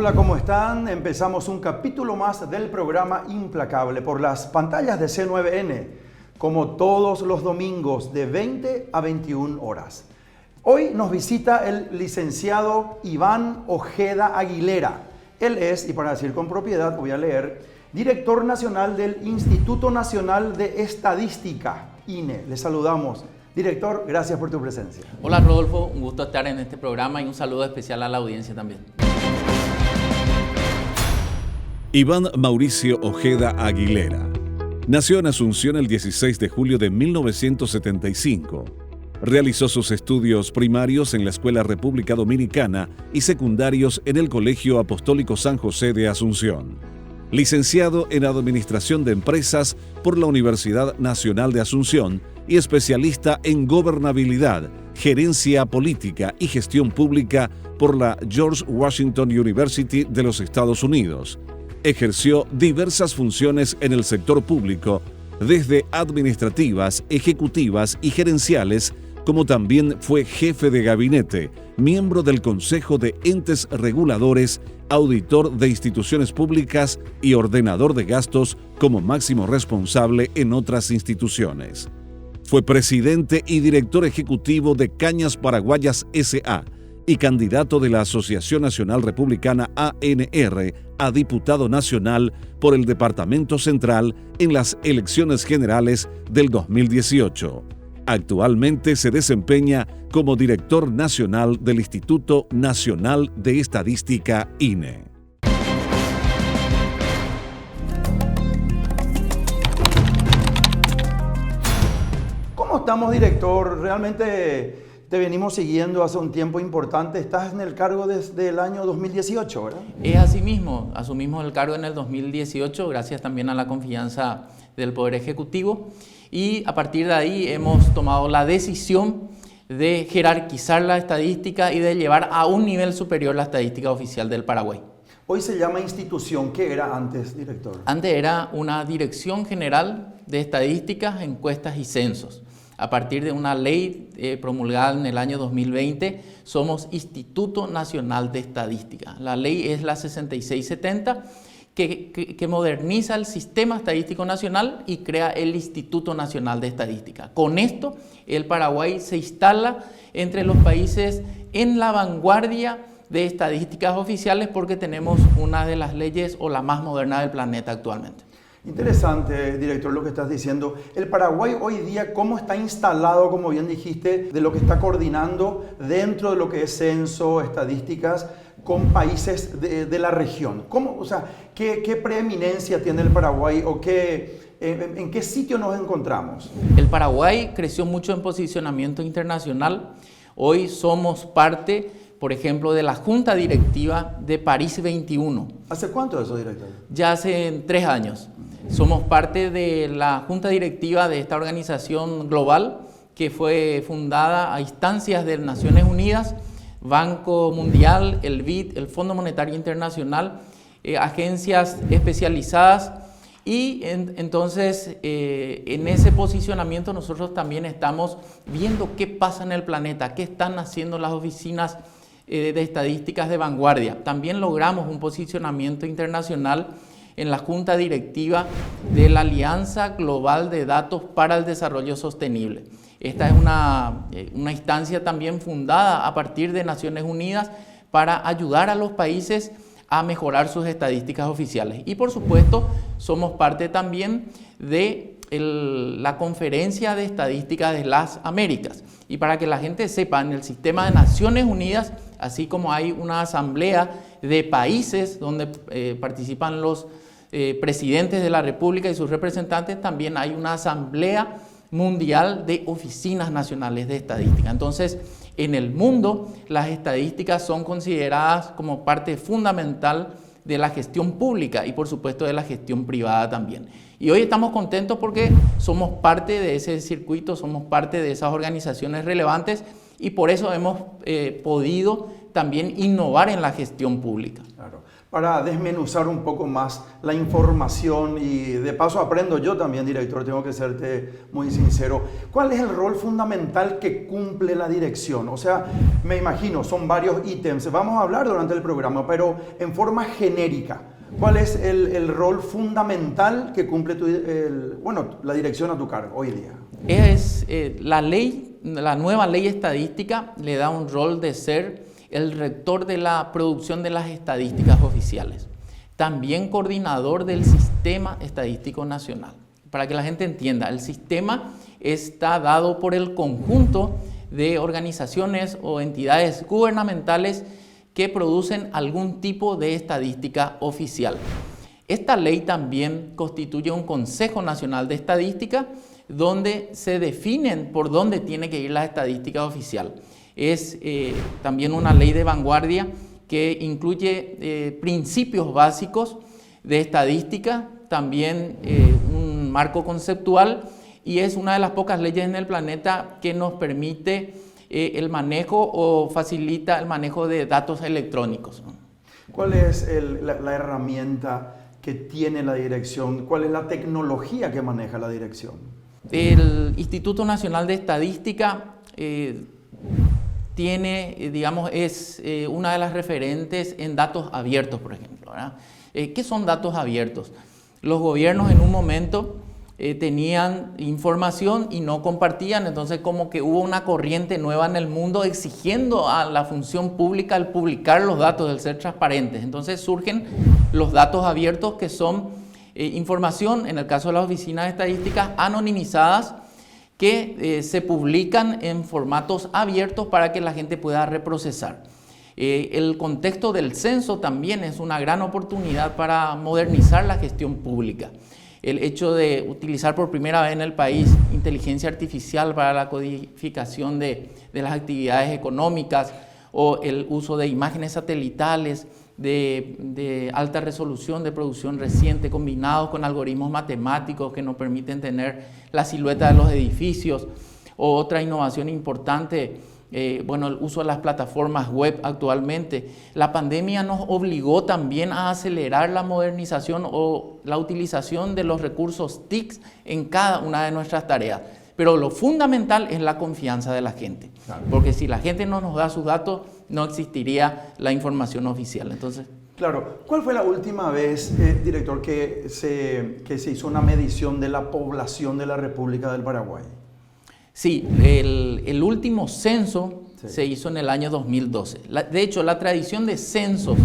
Hola, ¿cómo están? Empezamos un capítulo más del programa Implacable por las pantallas de C9N, como todos los domingos de 20 a 21 horas. Hoy nos visita el licenciado Iván Ojeda Aguilera. Él es, y para decir con propiedad, voy a leer, director nacional del Instituto Nacional de Estadística, INE. Le saludamos. Director, gracias por tu presencia. Hola Rodolfo, un gusto estar en este programa y un saludo especial a la audiencia también. Iván Mauricio Ojeda Aguilera nació en Asunción el 16 de julio de 1975. Realizó sus estudios primarios en la Escuela República Dominicana y secundarios en el Colegio Apostólico San José de Asunción. Licenciado en Administración de Empresas por la Universidad Nacional de Asunción y especialista en Gobernabilidad, Gerencia Política y Gestión Pública por la George Washington University de los Estados Unidos. Ejerció diversas funciones en el sector público, desde administrativas, ejecutivas y gerenciales, como también fue jefe de gabinete, miembro del Consejo de Entes Reguladores, auditor de instituciones públicas y ordenador de gastos como máximo responsable en otras instituciones. Fue presidente y director ejecutivo de Cañas Paraguayas S.A. y candidato de la Asociación Nacional Republicana ANR a diputado nacional por el Departamento Central en las elecciones generales del 2018. Actualmente se desempeña como director nacional del Instituto Nacional de Estadística, INE. ¿Cómo estamos, director? Realmente te venimos siguiendo hace un tiempo importante. Estás en el cargo desde el año 2018, ¿verdad? Es así mismo, asumimos el cargo en el 2018, gracias también a la confianza del Poder Ejecutivo. Y a partir de ahí hemos tomado la decisión de jerarquizar la estadística y de llevar a un nivel superior la estadística oficial del Paraguay. Hoy se llama institución. ¿Qué era antes, director? Antes era una Dirección General de Estadísticas, Encuestas y Censos. A partir de una ley promulgada en el año 2020, somos Instituto Nacional de Estadística. La ley es la 6670, que moderniza el Sistema Estadístico Nacional y crea el Instituto Nacional de Estadística. Con esto, el Paraguay se instala entre los países en la vanguardia de estadísticas oficiales porque tenemos una de las leyes o la más moderna del planeta actualmente. Interesante, director, lo que estás diciendo. El Paraguay hoy día, ¿cómo está instalado, como bien dijiste, de lo que está coordinando dentro de lo que es censo, estadísticas, con países de la región? ¿Cómo, o sea, qué preeminencia tiene el Paraguay o en qué sitio nos encontramos? El Paraguay creció mucho en posicionamiento internacional. Hoy somos parte, por ejemplo, de la Junta Directiva de París 21. ¿Hace cuánto eso, director? Ya hace 3 años. Somos parte de la Junta Directiva de esta organización global que fue fundada a instancias de Naciones Unidas, Banco Mundial, el BID, el Fondo Monetario Internacional, agencias especializadas y entonces en ese posicionamiento nosotros también estamos viendo qué pasa en el planeta, qué están haciendo las oficinas de estadísticas de vanguardia. También logramos un posicionamiento internacional en la Junta Directiva de la Alianza Global de Datos para el Desarrollo Sostenible. Esta es una instancia también fundada a partir de Naciones Unidas para ayudar a los países a mejorar sus estadísticas oficiales. Y por supuesto, somos parte también de la Conferencia de Estadística de las Américas. Y para que la gente sepa, en el sistema de Naciones Unidas, así como hay una asamblea de países donde participan los presidentes de la República y sus representantes, también hay una asamblea mundial de oficinas nacionales de estadística. Entonces, en el mundo, las estadísticas son consideradas como parte fundamental de la gestión pública y por supuesto de la gestión privada también. Y hoy estamos contentos porque somos parte de ese circuito, somos parte de esas organizaciones relevantes y por eso hemos podido también innovar en la gestión pública. Claro. para desmenuzar un poco más la información y de paso aprendo yo también, director, tengo que serte muy sincero. ¿Cuál es el rol fundamental que cumple la dirección? O sea, me imagino, son varios ítems, vamos a hablar durante el programa, pero en forma genérica. ¿Cuál es el rol fundamental que cumple la dirección a tu cargo hoy día? La nueva ley estadística le da un rol de ser el rector de la producción de las estadísticas oficiales, también coordinador del Sistema Estadístico Nacional. Para que la gente entienda, el sistema está dado por el conjunto de organizaciones o entidades gubernamentales que producen algún tipo de estadística oficial. Esta ley también constituye un Consejo Nacional de Estadística donde se definen por dónde tiene que ir la estadística oficial. Es también una ley de vanguardia que incluye principios básicos de estadística, también un marco conceptual, y es una de las pocas leyes en el planeta que nos permite el manejo o facilita el manejo de datos electrónicos. ¿Cuál es la herramienta que tiene la dirección? ¿Cuál es la tecnología que maneja la dirección? El Instituto Nacional de Estadística es una de las referentes en datos abiertos, por ejemplo, ¿verdad? ¿Qué son datos abiertos? Los gobiernos en un momento tenían información y no compartían, entonces como que hubo una corriente nueva en el mundo exigiendo a la función pública el publicar los datos, el ser transparentes. Entonces surgen los datos abiertos, que son información, en el caso de las oficinas de estadísticas, anonimizadas, que se publican en formatos abiertos para que la gente pueda reprocesar. El contexto del censo también es una gran oportunidad para modernizar la gestión pública. El hecho de utilizar por primera vez en el país inteligencia artificial para la codificación de las actividades económicas, o el uso de imágenes satelitales de alta resolución, de producción reciente, combinados con algoritmos matemáticos que nos permiten tener la silueta de los edificios. O otra innovación importante, el uso de las plataformas web actualmente. La pandemia nos obligó también a acelerar la modernización o la utilización de los recursos TIC en cada una de nuestras tareas. Pero lo fundamental es la confianza de la gente, claro, porque si la gente no nos da sus datos, no existiría la información oficial. Entonces, claro. ¿Cuál fue la última vez, director, que se hizo una medición de la población de la República del Paraguay? Sí, el último censo se hizo en el año 2012. De hecho, la tradición de censos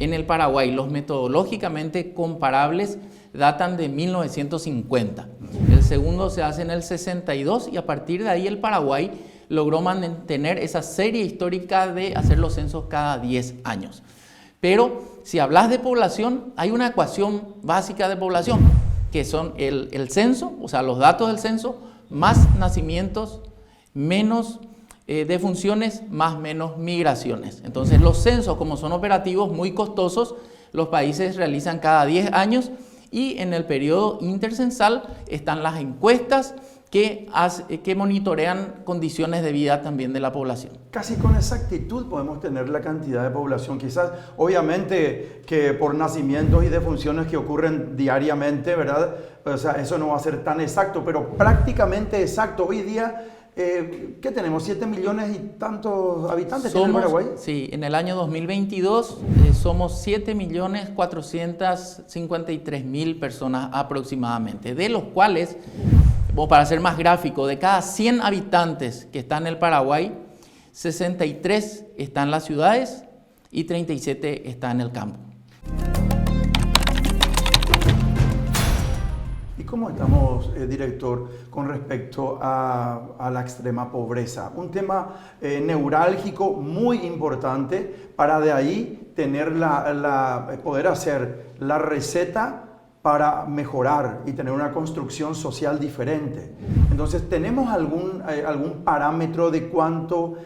en el Paraguay, los metodológicamente comparables, datan de 1950. El segundo se hace en el 62 y a partir de ahí el Paraguay logró mantener esa serie histórica de hacer los censos cada 10 años. Pero si hablas de población, hay una ecuación básica de población, que son el censo, o sea, los datos del censo, más nacimientos, menos defunciones, más menos migraciones. Entonces los censos, como son operativos muy costosos, los países realizan cada 10 años, y en el periodo intercensal están las encuestas que monitorean condiciones de vida también de la población. Casi con exactitud podemos tener la cantidad de población. Quizás, obviamente, que por nacimientos y defunciones que ocurren diariamente, ¿verdad? O sea, eso no va a ser tan exacto, pero prácticamente exacto. Hoy día, ¿qué tenemos? 7 millones y tantos habitantes en el Paraguay. Sí, en el año 2022 somos 7.453.000 personas aproximadamente, de los cuales, o para ser más gráfico, de cada 100 habitantes que están en el Paraguay, 63 están en las ciudades y 37 están en el campo. ¿Y cómo estamos, director, con respecto a la extrema pobreza? Un tema neurálgico muy importante para de ahí tener poder hacer la receta para mejorar y tener una construcción social diferente. Entonces, ¿tenemos algún parámetro de cuántos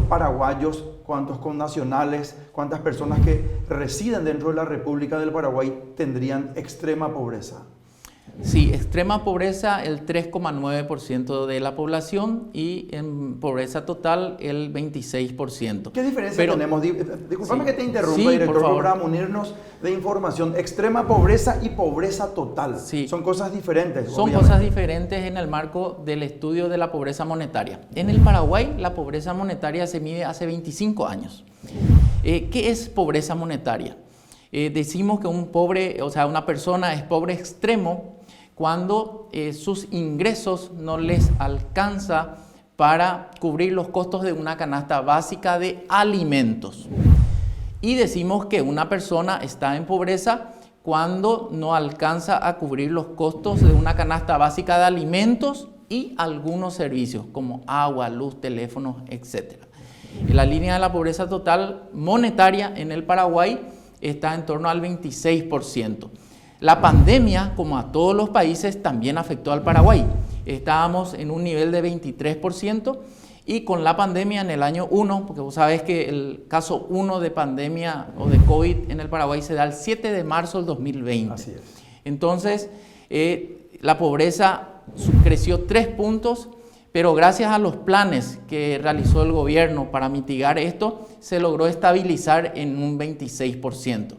paraguayos, cuántos connacionales, cuántas personas que residen dentro de la República del Paraguay tendrían extrema pobreza? Sí, extrema pobreza el 3,9% de la población y en pobreza total el 26%. ¿Qué diferencia tenemos? Disculpame que te interrumpa, sí, director, por para unirnos de información. Extrema pobreza y pobreza total. Sí. Son cosas diferentes. Son obviamente. cosas diferentes en el marco del estudio de la pobreza monetaria. En el Paraguay, la pobreza monetaria se mide hace 25 años. ¿Qué es pobreza monetaria? Decimos que una persona es pobre extremo cuando sus ingresos no les alcanza para cubrir los costos de una canasta básica de alimentos. Y decimos que una persona está en pobreza cuando no alcanza a cubrir los costos de una canasta básica de alimentos y algunos servicios como agua, luz, teléfonos, etc. La línea de la pobreza total monetaria en el Paraguay está en torno al 26%. La pandemia, como a todos los países, también afectó al Paraguay. Estábamos en un nivel de 23% y con la pandemia en el año 1, porque vos sabés que el caso 1 de pandemia o de COVID en el Paraguay se da el 7 de marzo del 2020. Así es. Entonces, la pobreza creció 3 puntos, pero gracias a los planes que realizó el gobierno para mitigar esto, se logró estabilizar en un 26%.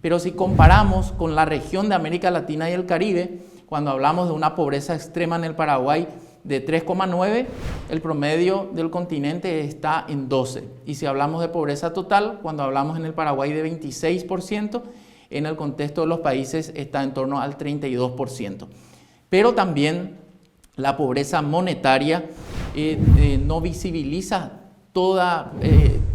Pero si comparamos con la región de América Latina y el Caribe, cuando hablamos de una pobreza extrema en el Paraguay de 3,9, el promedio del continente está en 12. Y si hablamos de pobreza total, cuando hablamos en el Paraguay de 26%, en el contexto de los países está en torno al 32%. Pero también la pobreza monetaria no visibiliza todas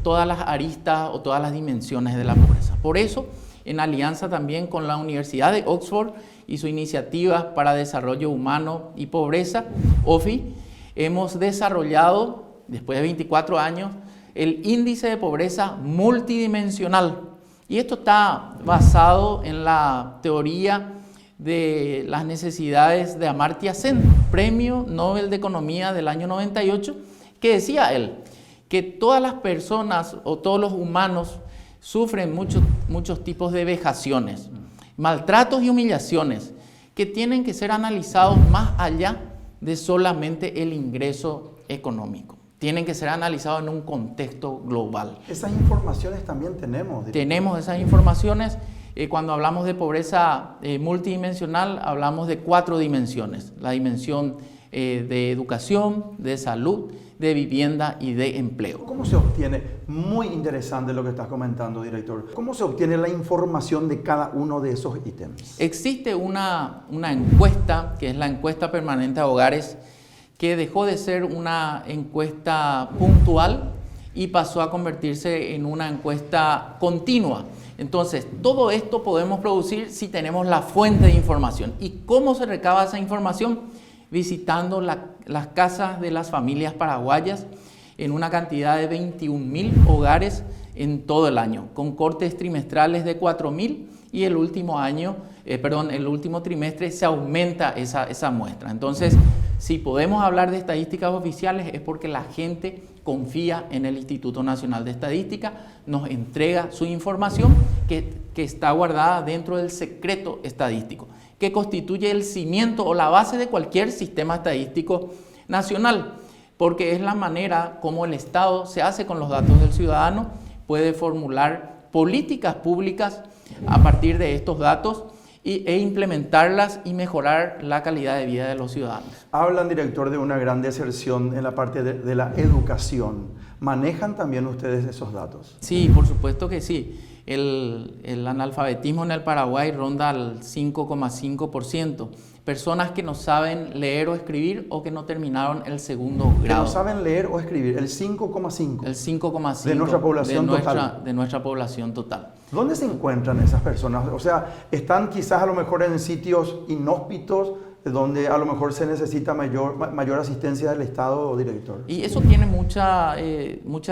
las aristas o todas las dimensiones de la pobreza. Por eso, en alianza también con la Universidad de Oxford y su iniciativa para desarrollo humano y pobreza, OFI, hemos desarrollado, después de 24 años, el índice de pobreza multidimensional. Y esto está basado en la teoría de las necesidades de Amartya Sen, Premio Nobel de Economía del año 98, que decía él que todas las personas o todos los humanos sufren muchos tipos de vejaciones, maltratos y humillaciones que tienen que ser analizados más allá de solamente el ingreso económico. Tienen que ser analizados en un contexto global. Esas informaciones también tenemos. Tenemos esas informaciones. Cuando hablamos de pobreza multidimensional, hablamos de 4 dimensiones. La dimensión de educación, de salud, de vivienda y de empleo. ¿Cómo se obtiene? Muy interesante lo que estás comentando, director. ¿Cómo se obtiene la información de cada uno de esos ítems? Existe una encuesta, que es la encuesta permanente a hogares, que dejó de ser una encuesta puntual y pasó a convertirse en una encuesta continua. Entonces, todo esto podemos producir si tenemos la fuente de información. ¿Y cómo se recaba esa información? Visitando las casas de las familias paraguayas en una cantidad de 21.000 hogares en todo el año, con cortes trimestrales de 4.000 y el último trimestre se aumenta esa muestra. Entonces, si podemos hablar de estadísticas oficiales es porque la gente confía en el Instituto Nacional de Estadística, nos entrega su información que está guardada dentro del secreto estadístico, que constituye el cimiento o la base de cualquier sistema estadístico nacional, porque es la manera como el Estado se hace con los datos del ciudadano, puede formular políticas públicas a partir de estos datos e implementarlas y mejorar la calidad de vida de los ciudadanos. Hablan, director, de una gran deserción en la parte de la educación. ¿Manejan también ustedes esos datos? Sí, por supuesto que sí. El analfabetismo en el Paraguay ronda al 5,5%. Personas que no saben leer o escribir o que no terminaron el segundo grado. Que no saben leer o escribir, el 5,5%. El 5,5% de nuestra población total. De nuestra población total. ¿Dónde se encuentran esas personas? O sea, están quizás a lo mejor en sitios inhóspitos donde a lo mejor se necesita mayor asistencia del Estado, director. Y eso tiene mucha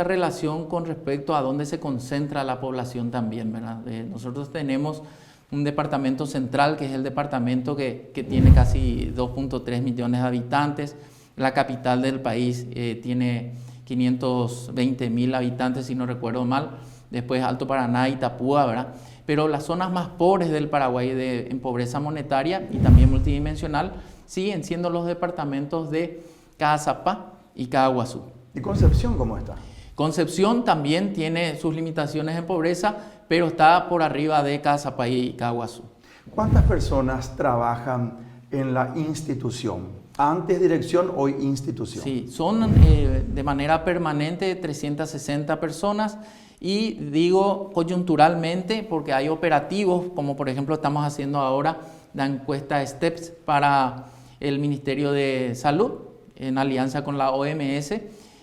relación con respecto a dónde se concentra la población también, ¿verdad? Nosotros tenemos un departamento central, que es el departamento que tiene casi 2.3 millones de habitantes. La capital del país tiene 520.000 habitantes, si no recuerdo mal. después Alto Paraná y Itapúa, ¿verdad? Pero las zonas más pobres del Paraguay en pobreza monetaria y también multidimensional siguen siendo los departamentos de Caazapá y Caaguazú. ¿Y Concepción cómo está? Concepción también tiene sus limitaciones en pobreza, pero está por arriba de Caazapá y Caaguazú. ¿Cuántas personas trabajan en la institución? Antes dirección, hoy institución. Sí, son de manera permanente 360 personas y digo coyunturalmente porque hay operativos, como por ejemplo estamos haciendo ahora la encuesta STEPS para el Ministerio de Salud en alianza con la OMS,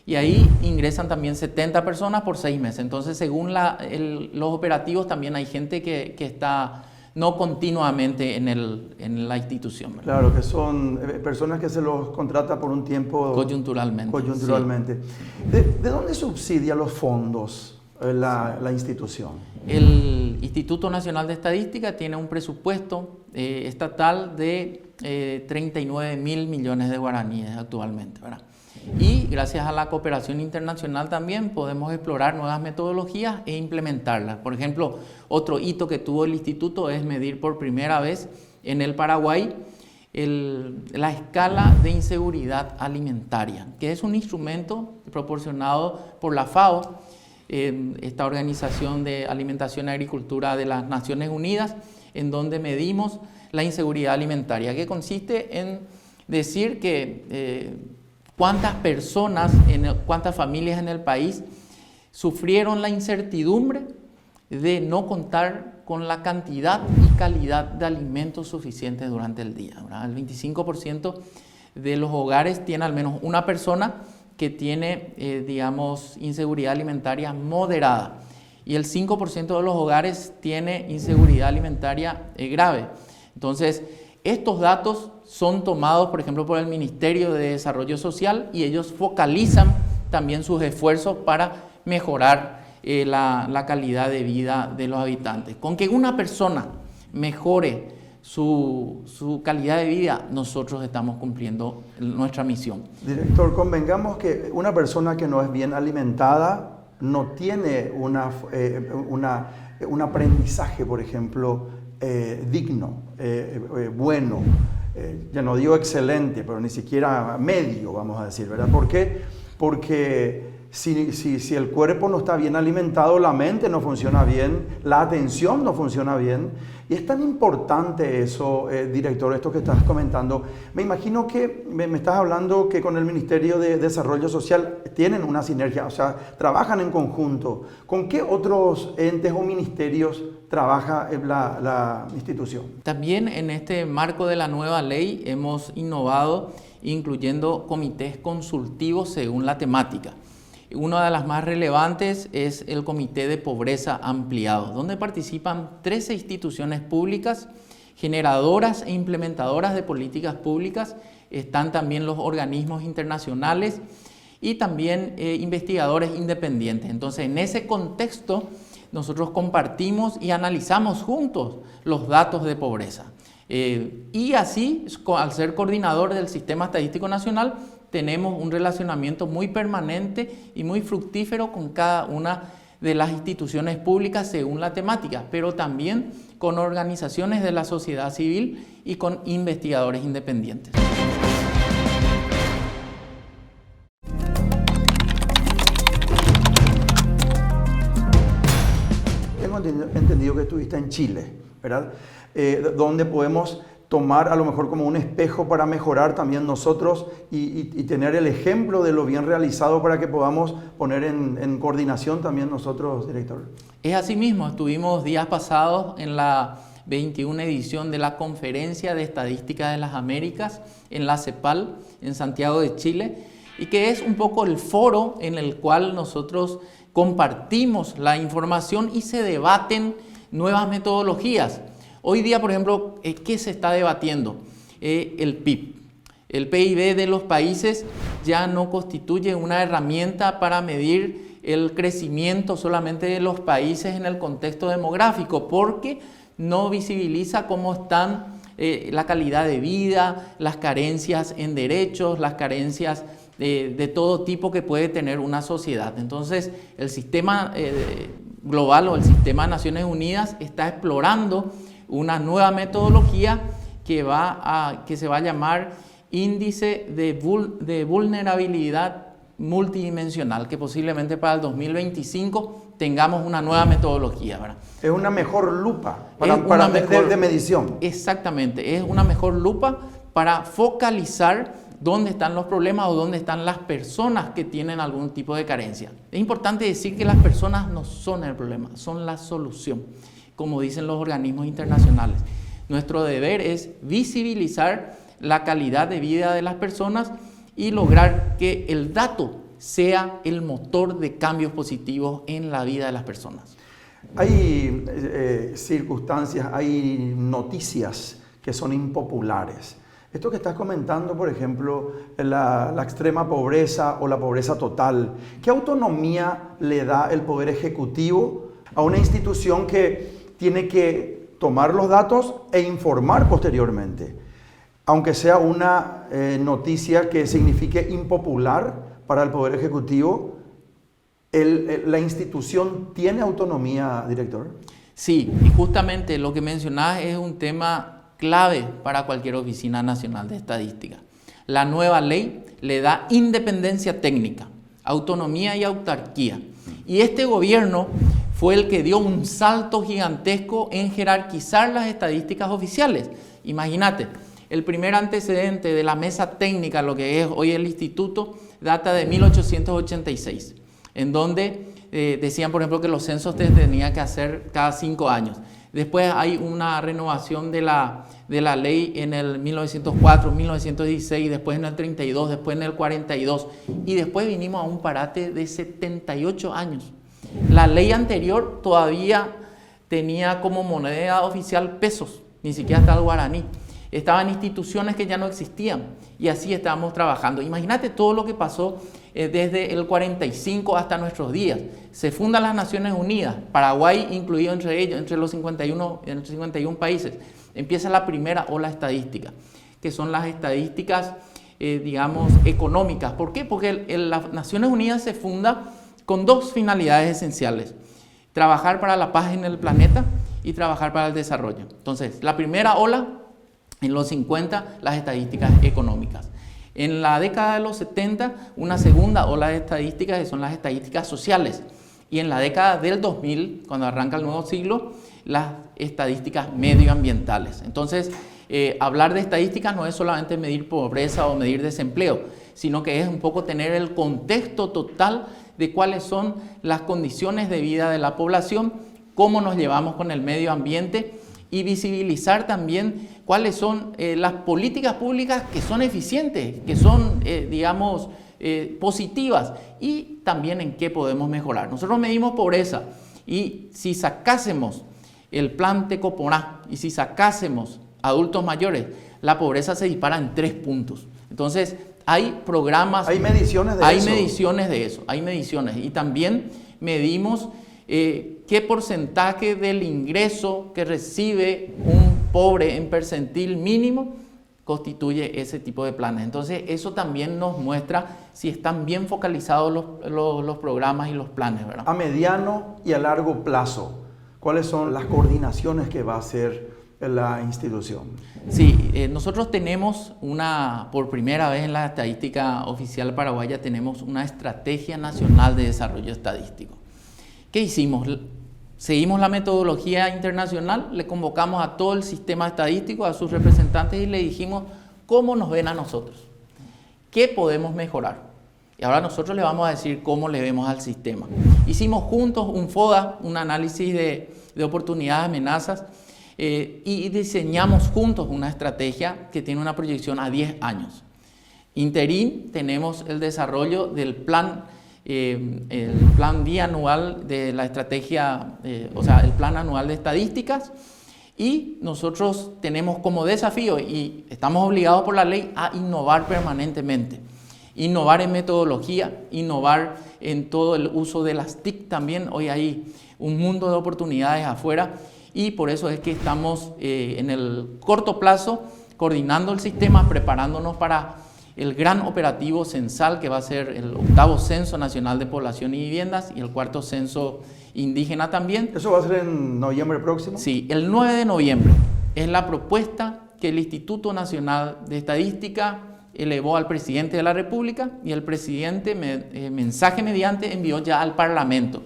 y ahí ingresan también 70 personas por 6 meses. Entonces, según los operativos, también hay gente que está no continuamente en la institución, ¿verdad? Claro, que son personas que se los contrata por un tiempo... Coyunturalmente. Coyunturalmente. Sí. ¿De dónde subsidia los fondos la institución? El Instituto Nacional de Estadística tiene un presupuesto estatal de 39 mil millones de guaraníes actualmente, ¿verdad? Y gracias a la cooperación internacional también podemos explorar nuevas metodologías e implementarlas. Por ejemplo, otro hito que tuvo el instituto es medir por primera vez en el Paraguay la escala de inseguridad alimentaria, que es un instrumento proporcionado por la FAO, esta Organización de Alimentación y Agricultura de las Naciones Unidas, en donde medimos la inseguridad alimentaria, que consiste en decir que cuántas personas, cuántas familias en el país sufrieron la incertidumbre de no contar con la cantidad y calidad de alimentos suficientes durante el día, ¿verdad? El 25% de los hogares tiene al menos una persona que tiene, digamos, inseguridad alimentaria moderada, y el 5% de los hogares tiene inseguridad alimentaria grave. Entonces, estos datos son tomados, por ejemplo, por el Ministerio de Desarrollo Social, y ellos focalizan también sus esfuerzos para mejorar la calidad de vida de los habitantes. Con que una persona mejore su calidad de vida, nosotros estamos cumpliendo nuestra misión. Director, convengamos que una persona que no es bien alimentada no tiene un aprendizaje, por ejemplo, digno, bueno, ya no digo excelente, pero ni siquiera medio, vamos a decir, ¿verdad? ¿Por qué? Porque si el cuerpo no está bien alimentado, la mente no funciona bien, la atención no funciona bien. Y es tan importante eso, director, esto que estás comentando. Me imagino que me estás hablando que con el Ministerio de Desarrollo Social tienen una sinergia, o sea, trabajan en conjunto. ¿Con qué otros entes o ministerios trabaja la institución? También en este marco de la nueva ley hemos innovado incluyendo comités consultivos según la temática. Una de las más relevantes es el Comité de Pobreza Ampliado, donde participan 13 instituciones públicas, generadoras e implementadoras de políticas públicas. Están también los organismos internacionales y también investigadores independientes. Entonces, en ese contexto, nosotros compartimos y analizamos juntos los datos de pobreza. Y así, al ser coordinador del Sistema Estadístico Nacional, tenemos un relacionamiento muy permanente y muy fructífero con cada una de las instituciones públicas según la temática, pero también con organizaciones de la sociedad civil y con investigadores independientes. Tengo entendido que estuviste en Chile, ¿verdad? Donde podemos tomar a lo mejor como un espejo para mejorar también nosotros y tener el ejemplo de lo bien realizado para que podamos poner en coordinación también nosotros, director. Es así mismo, estuvimos días pasados en la 21 edición de la Conferencia de Estadística de las Américas en la CEPAL, en Santiago de Chile, y que es un poco el foro en el cual nosotros compartimos la información y se debaten nuevas metodologías. Hoy día, por ejemplo, ¿qué se está debatiendo? El PIB. El PIB de los países ya no constituye una herramienta para medir el crecimiento solamente de los países en el contexto demográfico, porque no visibiliza cómo están la calidad de vida, las carencias en derechos, las carencias de todo tipo que puede tener una sociedad. Entonces, el sistema global o el sistema de Naciones Unidas está explorando una nueva metodología que se va a llamar índice de vulnerabilidad multidimensional, que posiblemente para el 2025 tengamos una nueva metodología, ¿verdad? Es una mejor lupa de medición. Exactamente, es una mejor lupa para focalizar dónde están los problemas o dónde están las personas que tienen algún tipo de carencia. Es importante decir que las personas no son el problema, son la solución, como dicen los organismos internacionales. Nuestro deber es visibilizar la calidad de vida de las personas y lograr que el dato sea el motor de cambios positivos en la vida de las personas. Hay circunstancias, hay noticias que son impopulares. Esto que estás comentando, por ejemplo, la extrema pobreza o la pobreza total, ¿qué autonomía le da el Poder Ejecutivo a una institución que tiene que tomar los datos e informar posteriormente? Aunque sea una noticia que signifique impopular para el Poder Ejecutivo, ¿la institución tiene autonomía, director? Sí, y justamente lo que mencionabas es un tema clave para cualquier oficina nacional de estadística. La nueva ley le da independencia técnica, autonomía y autarquía. Y este gobierno fue el que dio un salto gigantesco en jerarquizar las estadísticas oficiales. Imagínate, el primer antecedente de la mesa técnica, lo que es hoy el instituto, data de 1886, en donde decían, por ejemplo, que los censos se tenían que hacer cada 5 años. Después hay una renovación de la ley en el 1904, 1916, después en el 32, después en el 42 y después vinimos a un parate de 78 años. La ley anterior todavía tenía como moneda oficial pesos, ni siquiera hasta el guaraní. Estaban instituciones que ya no existían y así estábamos trabajando. Imagínate todo lo que pasó desde el 45 hasta nuestros días. Se fundan las Naciones Unidas, Paraguay incluido entre ellos, entre los 51 países. Empieza la primera ola estadística, que son las estadísticas, digamos, económicas. ¿Por qué? Porque las Naciones Unidas se funda con 2 finalidades esenciales: trabajar para la paz en el planeta y trabajar para el desarrollo. Entonces, la primera ola, en los 50, las estadísticas económicas. En la década de los 70, una segunda ola de estadísticas, que son las estadísticas sociales. Y en la década del 2000, cuando arranca el nuevo siglo, las estadísticas medioambientales. Entonces, hablar de estadísticas no es solamente medir pobreza o medir desempleo, sino que es un poco tener el contexto total de cuáles son las condiciones de vida de la población, cómo nos llevamos con el medio ambiente y visibilizar también cuáles son las políticas públicas que son eficientes, que son, digamos, positivas y también en qué podemos mejorar. Nosotros medimos pobreza y si sacásemos el plan Tecoporá y si sacásemos adultos mayores, la pobreza se dispara en 3 puntos. Entonces, hay programas... Hay mediciones de eso. Hay mediciones de eso, hay mediciones. Y también medimos qué porcentaje del ingreso que recibe un pobre en percentil mínimo constituye ese tipo de planes. Entonces, eso también nos muestra si están bien focalizados los programas y los planes, ¿verdad? A mediano y a largo plazo, ¿cuáles son las coordinaciones que va a hacer la institución? Sí, nosotros tenemos por primera vez en la estadística oficial paraguaya, tenemos una estrategia nacional de desarrollo estadístico. ¿Qué hicimos? Seguimos la metodología internacional, le convocamos a todo el sistema estadístico, a sus representantes y le dijimos cómo nos ven a nosotros, qué podemos mejorar. Y ahora nosotros le vamos a decir cómo le vemos al sistema. Hicimos juntos un FODA, un análisis de oportunidades, amenazas, y diseñamos juntos una estrategia que tiene una proyección a 10 años. Interín, tenemos el desarrollo del plan bianual de la estrategia, el plan anual de estadísticas, y nosotros tenemos como desafío, y estamos obligados por la ley, a innovar permanentemente. Innovar en metodología, innovar en todo el uso de las TIC también. Hoy hay un mundo de oportunidades afuera y por eso es que estamos en el corto plazo coordinando el sistema, preparándonos para el gran operativo censal que va a ser el 8º Censo Nacional de Población y Viviendas y el 4º Censo Indígena también. ¿Eso va a ser en noviembre próximo? Sí, el 9 de noviembre es la propuesta que el Instituto Nacional de Estadística elevó al presidente de la República y el presidente, mensaje mediante, envió ya al Parlamento.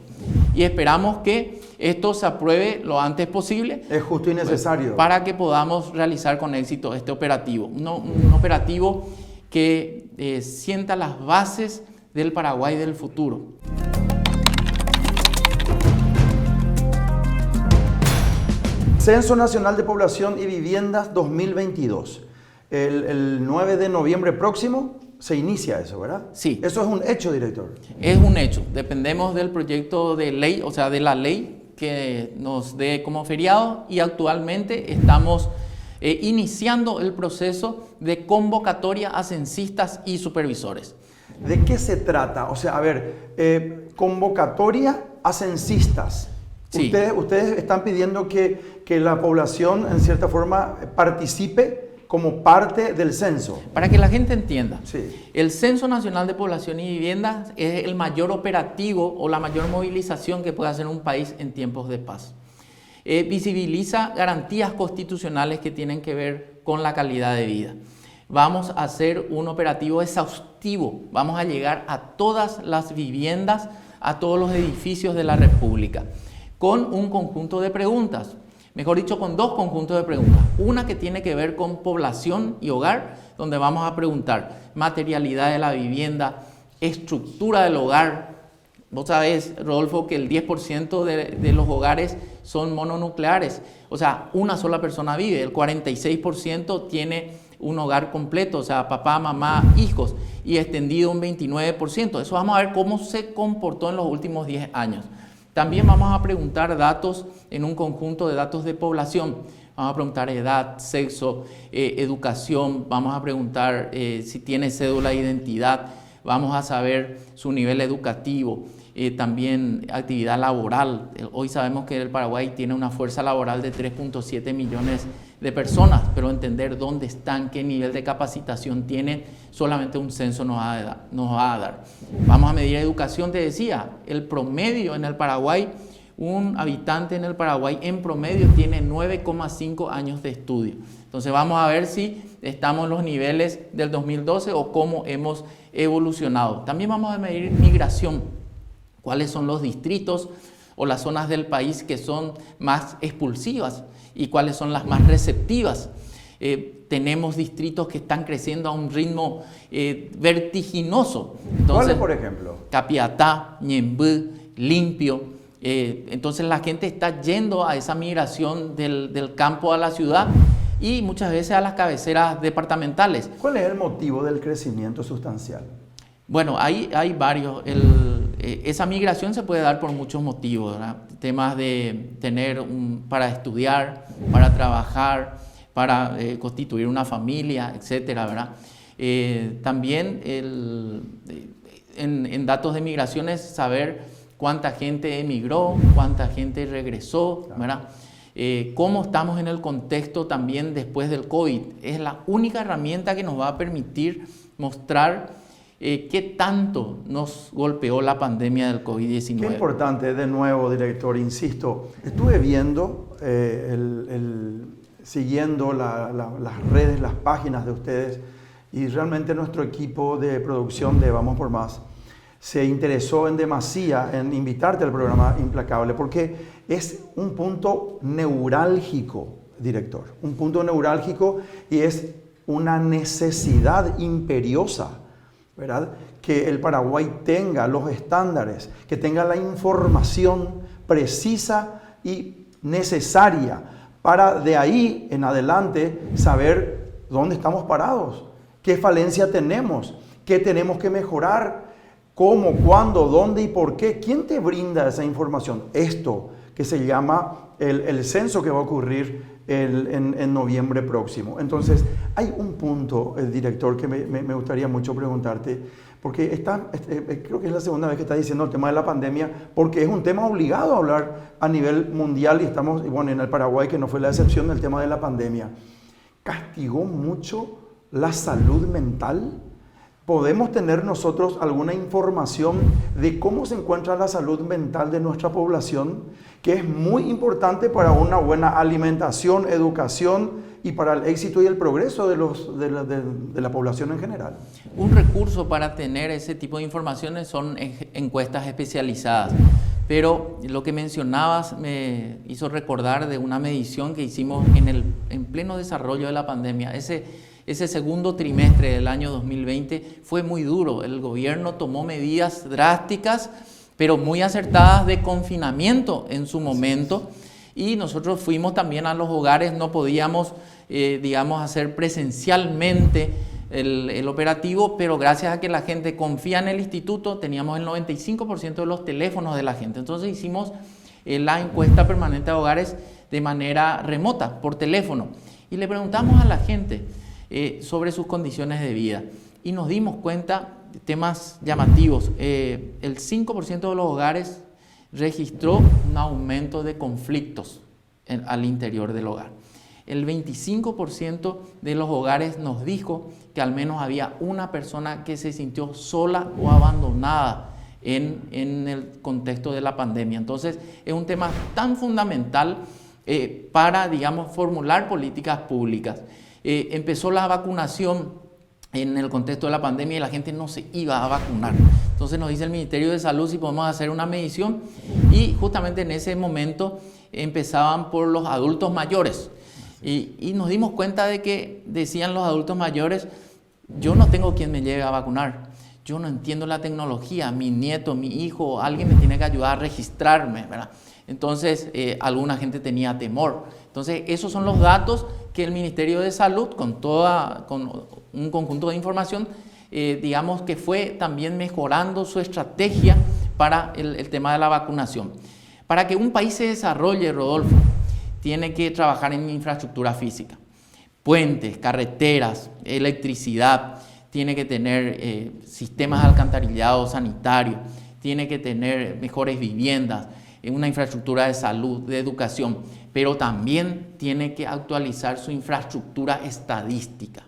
Y esperamos que esto se apruebe lo antes posible. Es justo y necesario. Para que podamos realizar con éxito este operativo. Un operativo que sienta las bases del Paraguay del futuro. Censo Nacional de Población y Viviendas 2022. El 9 de noviembre próximo se inicia eso, ¿verdad? Sí. Eso es un hecho, director. Es un hecho. Dependemos del proyecto de ley, o sea, de la ley que nos dé como feriado, y actualmente estamos iniciando el proceso de convocatoria a censistas y supervisores. ¿De qué se trata? O sea, a ver, convocatoria a censistas. Sí. Ustedes están pidiendo que la población, en cierta forma, participe como parte del censo. Para que la gente entienda, Sí. el Censo Nacional de Población y Viviendas es el mayor operativo o la mayor movilización que puede hacer un país en tiempos de paz. Visibiliza garantías constitucionales que tienen que ver con la calidad de vida. Vamos a hacer un operativo exhaustivo, vamos a llegar a todas las viviendas, a todos los edificios de la República, con un conjunto de preguntas. Mejor dicho, con dos conjuntos de preguntas. Una que tiene que ver con población y hogar, donde vamos a preguntar materialidad de la vivienda, estructura del hogar. Vos sabés, Rodolfo, que el 10% de los hogares son mononucleares. O sea, una sola persona vive. El 46% tiene un hogar completo, o sea, papá, mamá, hijos, y extendido un 29%. Eso vamos a ver cómo se comportó en los últimos 10 años. También vamos a preguntar datos en un conjunto de datos de población. Vamos a preguntar edad, sexo, educación. Vamos a preguntar si tiene cédula de identidad. Vamos a saber su nivel educativo. También actividad laboral. Hoy sabemos que el Paraguay tiene una fuerza laboral de 3.7 millones de personas, pero entender dónde están, qué nivel de capacitación tienen, solamente un censo nos va a dar. Vamos a medir educación, te decía, el promedio en el Paraguay, un habitante en el Paraguay en promedio tiene 9,5 años de estudio. Entonces vamos a ver si estamos en los niveles del 2012 o cómo hemos evolucionado. También vamos a medir migración, cuáles son los distritos o las zonas del país que son más expulsivas y cuáles son las más receptivas. Tenemos distritos que están creciendo a un ritmo vertiginoso. Entonces, ¿cuáles, por ejemplo? Capiatá, Ñemby, Limpio. Entonces la gente está yendo a esa migración del campo a la ciudad y muchas veces a las cabeceras departamentales. ¿Cuál es el motivo del crecimiento sustancial? Bueno, hay varios. Esa migración se puede dar por muchos motivos, ¿verdad? Temas de tener para estudiar, para trabajar, para constituir una familia, etcétera, ¿verdad? También en datos de migraciones saber cuánta gente emigró, cuánta gente regresó, ¿verdad? Cómo estamos en el contexto también después del COVID. Es la única herramienta que nos va a permitir mostrar qué tanto nos golpeó la pandemia del COVID-19. Qué importante, de nuevo, director, insisto, estuve viendo, siguiendo las redes, las páginas de ustedes, y realmente nuestro equipo de producción de Vamos por Más se interesó en demasía en invitarte al programa Implacable, porque es un punto neurálgico, director, un punto neurálgico, y es una necesidad imperiosa, ¿verdad? Que el Paraguay tenga los estándares, que tenga la información precisa y necesaria para de ahí en adelante saber dónde estamos parados, qué falencia tenemos, qué tenemos que mejorar, cómo, cuándo, dónde y por qué. ¿Quién te brinda esa información? Esto que se llama el censo que va a ocurrir en noviembre próximo. Entonces, hay un punto, director, que me gustaría mucho preguntarte, porque creo que es la segunda vez que estás diciendo el tema de la pandemia, porque es un tema obligado a hablar a nivel mundial, y estamos, bueno, en el Paraguay, que no fue la excepción del tema de la pandemia. ¿Castigó mucho la salud mental ¿podemos tener nosotros alguna información de cómo se encuentra la salud mental de nuestra población? Que es muy importante para una buena alimentación, educación y para el éxito y el progreso de la población en general. Un recurso para tener ese tipo de informaciones son encuestas especializadas. Pero lo que mencionabas me hizo recordar de una medición que hicimos en pleno desarrollo de la pandemia. Ese segundo trimestre del año 2020 fue muy duro. El gobierno tomó medidas drásticas, pero muy acertadas de confinamiento en su momento. Y nosotros fuimos también a los hogares, no podíamos, hacer presencialmente el operativo, pero gracias a que la gente confía en el instituto, teníamos el 95% de los teléfonos de la gente. Entonces hicimos la encuesta permanente de hogares de manera remota, por teléfono. Y le preguntamos a la gente sobre sus condiciones de vida. Y nos dimos cuenta de temas llamativos. El 5% de los hogares registró un aumento de conflictos al interior del hogar. El 25% de los hogares nos dijo que al menos había una persona que se sintió sola o abandonada en el contexto de la pandemia. Entonces, es un tema tan fundamental para, formular políticas públicas. Empezó la vacunación en el contexto de la pandemia y la gente no se iba a vacunar. Entonces nos dice el Ministerio de Salud si podemos hacer una medición y justamente en ese momento empezaban por los adultos mayores. Y nos dimos cuenta de que decían los adultos mayores, yo no tengo quien me lleve a vacunar, yo no entiendo la tecnología, mi nieto, mi hijo, alguien me tiene que ayudar a registrarme, ¿verdad? Entonces alguna gente tenía temor. Entonces esos son los datos que el Ministerio de Salud con un conjunto de información que fue también mejorando su estrategia para el tema de la vacunación. Para que un país se desarrolle, Rodolfo, tiene que trabajar en infraestructura física, puentes, carreteras, electricidad, tiene que tener sistemas de alcantarillado sanitario, tiene que tener mejores viviendas, una infraestructura de salud, de educación, pero también tiene que actualizar su infraestructura estadística,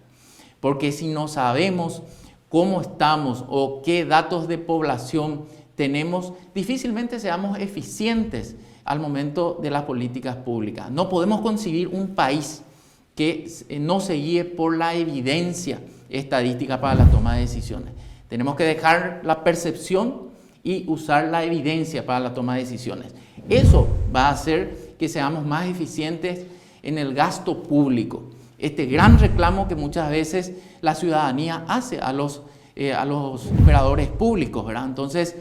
porque si no sabemos cómo estamos o qué datos de población tenemos, difícilmente seamos eficientes al momento de las políticas públicas. No podemos concebir un país que no se guíe por la evidencia estadística para la toma de decisiones. Tenemos que dejar la percepción y usar la evidencia para la toma de decisiones. Eso va a hacer que seamos más eficientes en el gasto público. Este gran reclamo que muchas veces la ciudadanía hace a los operadores públicos, ¿verdad? Entonces,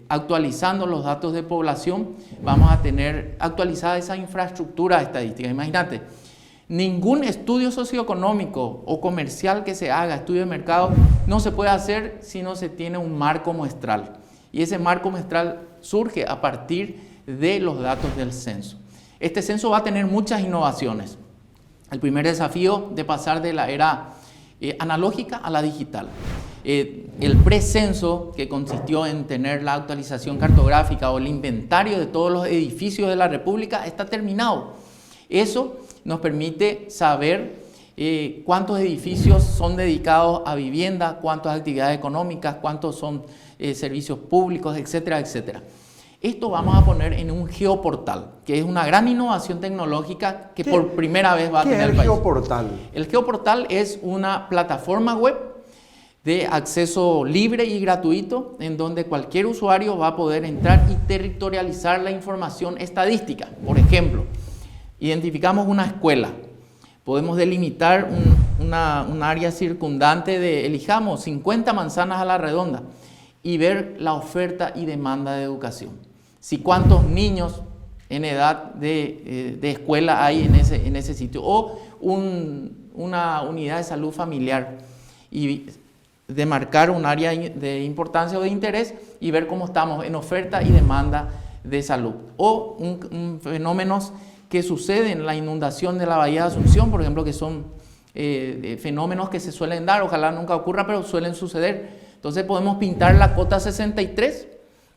actualizando los datos de población, vamos a tener actualizada esa infraestructura estadística. Imagínate, ningún estudio socioeconómico o comercial que se haga, estudio de mercado, no se puede hacer si no se tiene un marco muestral. Y ese marco muestral surge a partir de los datos del censo. Este censo va a tener muchas innovaciones. El primer desafío de pasar de la era analógica a la digital. El precenso, que consistió en tener la actualización cartográfica o el inventario de todos los edificios de la República, está terminado. Eso nos permite saber cuántos edificios son dedicados a vivienda, cuántas actividades económicas, cuántos son servicios públicos, etcétera, etcétera. Esto vamos a poner en un geoportal, que es una gran innovación tecnológica que por primera vez va a tener el país. ¿Qué es el geoportal? El geoportal es una plataforma web de acceso libre y gratuito en donde cualquier usuario va a poder entrar y territorializar la información estadística. Por ejemplo, identificamos una escuela, podemos delimitar un área circundante elijamos 50 manzanas a la redonda y ver la oferta y demanda de educación. Si cuántos niños en edad de escuela hay en ese sitio, o una unidad de salud familiar, y demarcar un área de importancia o de interés y ver cómo estamos en oferta y demanda de salud. O fenómenos que suceden, la inundación de la Bahía de Asunción, por ejemplo, que son fenómenos que se suelen dar, ojalá nunca ocurra, pero suelen suceder. Entonces podemos pintar la cota 63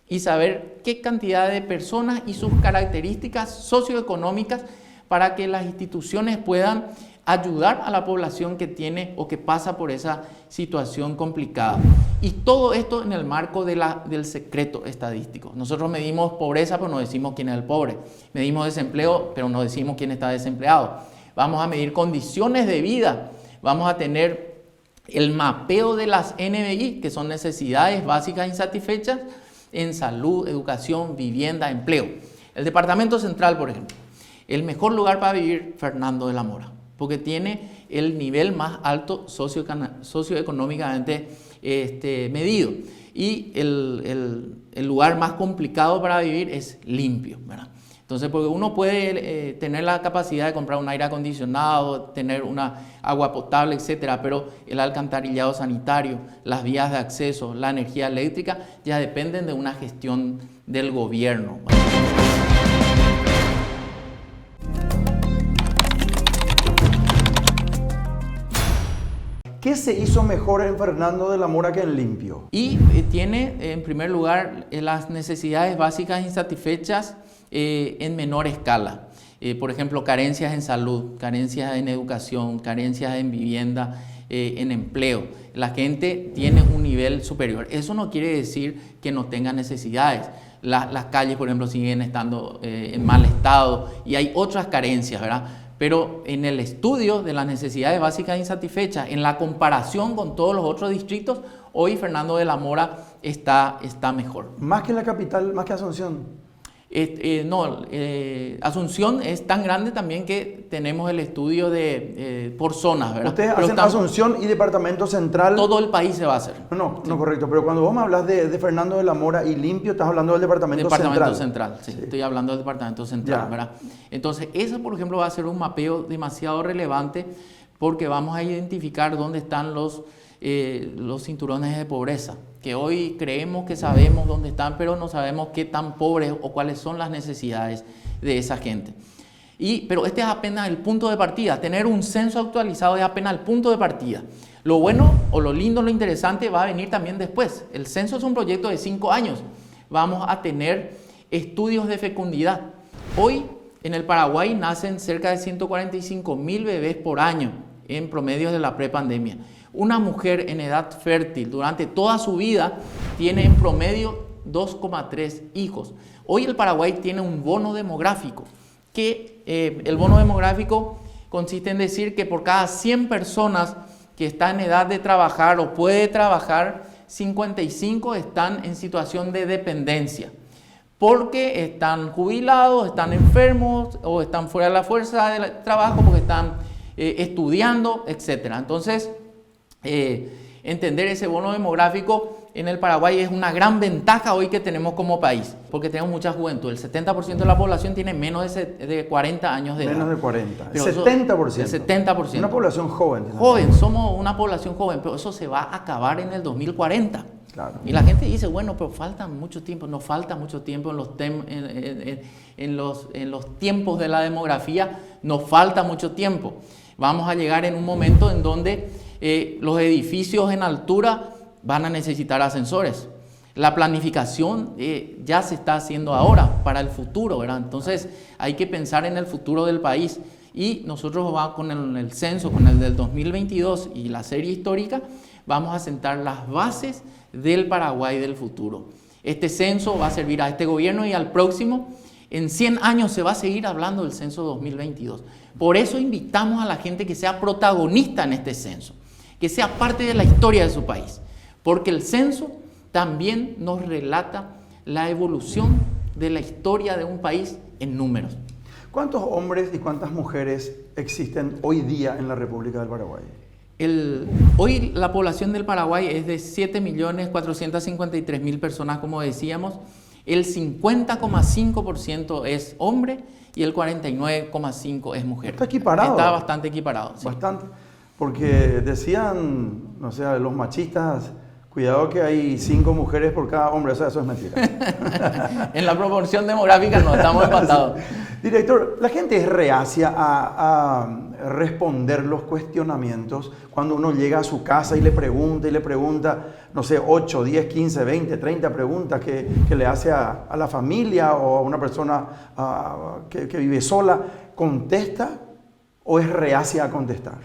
y saber qué cantidad de personas y sus características socioeconómicas para que las instituciones puedan ayudar a la población que tiene o que pasa por esa situación complicada. Y todo esto en el marco del secreto estadístico. Nosotros medimos pobreza, pero no decimos quién es el pobre. Medimos desempleo, pero no decimos quién está desempleado. Vamos a medir condiciones de vida. Vamos a tener el mapeo de las NBI, que son necesidades básicas insatisfechas en salud, educación, vivienda, empleo. El Departamento Central, por ejemplo, el mejor lugar para vivir, Fernando de la Mora, porque tiene el nivel más alto socioeconómicamente medido. Y el lugar más complicado para vivir es limpio, ¿verdad? Entonces, porque uno puede tener la capacidad de comprar un aire acondicionado, tener una agua potable, etcétera, pero el alcantarillado sanitario, las vías de acceso, la energía eléctrica, ya dependen de una gestión del gobierno. ¿Qué se hizo mejor en Fernando de la Mora que en Limpio? Y tiene, en primer lugar, las necesidades básicas insatisfechas en menor escala. Por ejemplo, carencias en salud, carencias en educación, carencias en vivienda, en empleo. La gente tiene un nivel superior. Eso no quiere decir que no tenga necesidades. Las calles, por ejemplo, siguen estando en mal estado y hay otras carencias, ¿verdad? Pero en el estudio de las necesidades básicas insatisfechas, en la comparación con todos los otros distritos, hoy Fernando de la Mora está mejor. ¿Más que la capital, más que Asunción? Asunción es tan grande también que tenemos el estudio por zonas, ¿verdad? Ustedes hacen Asunción y Departamento Central. Todo el país se va a hacer. No, correcto. Pero cuando vos me hablas de Fernando de la Mora y Limpio, estás hablando del Departamento Central. Sí. Estoy hablando del Departamento Central, ¿verdad? Entonces, eso, por ejemplo, va a ser un mapeo demasiado relevante porque vamos a identificar dónde están los cinturones de pobreza, que hoy creemos que sabemos dónde están, pero no sabemos qué tan pobres o cuáles son las necesidades de esa gente. Pero este es apenas el punto de partida. Tener un censo actualizado es apenas el punto de partida. Lo bueno o lo lindo, lo interesante va a venir también después. El censo es un proyecto de 5 años. Vamos a tener estudios de fecundidad. Hoy en el Paraguay nacen cerca de 145.000 bebés por año en promedio de la prepandemia. Una mujer en edad fértil durante toda su vida tiene en promedio 2,3 hijos. Hoy el Paraguay tiene un bono demográfico, que el bono demográfico consiste en decir que por cada 100 personas que están en edad de trabajar o puede trabajar, 55 están en situación de dependencia, porque están jubilados, están enfermos o están fuera de la fuerza de trabajo, porque están estudiando, etc. Entonces, entender ese bono demográfico en el Paraguay es una gran ventaja hoy que tenemos como país, porque tenemos mucha juventud. El 70% de la población tiene menos de 40 años de edad. Menos de 40. Pero 70%. El 70%. Una población joven. Joven, somos una población joven, pero eso se va a acabar en el 2040. Claro. Y la gente dice, bueno, pero falta mucho tiempo. No falta mucho tiempo en los tiempos de la demografía, nos falta mucho tiempo. Vamos a llegar en un momento en donde los edificios en altura van a necesitar ascensores. La planificación ya se está haciendo ahora para el futuro, ¿verdad? Entonces hay que pensar en el futuro del país. Y nosotros con el censo, con el del 2022 y la serie histórica, vamos a sentar las bases del Paraguay del futuro. Este censo va a servir a este gobierno y al próximo. En 100 años se va a seguir hablando del censo 2022. Por eso invitamos a la gente que sea protagonista en este censo, que sea parte de la historia de su país, porque el censo también nos relata la evolución de la historia de un país en números. ¿Cuántos hombres y cuántas mujeres existen hoy día en la República del Paraguay? Hoy la población del Paraguay es de 7.453.000 personas, como decíamos. El 50,5% es hombre y el 49,5% es mujer. Está equiparado. Está bastante equiparado. Sí. Bastante. Porque decían, no sé, los machistas, cuidado que hay 5 mujeres por cada hombre. O sea, eso es mentira. En la proporción demográfica no, estamos empatados. Director, la gente es reacia a responder los cuestionamientos cuando uno llega a su casa y le pregunta, no sé, 8, 10, 15, 20, 30 preguntas que le hace a la familia o a una persona que vive sola. ¿Contesta o es reacia a contestar?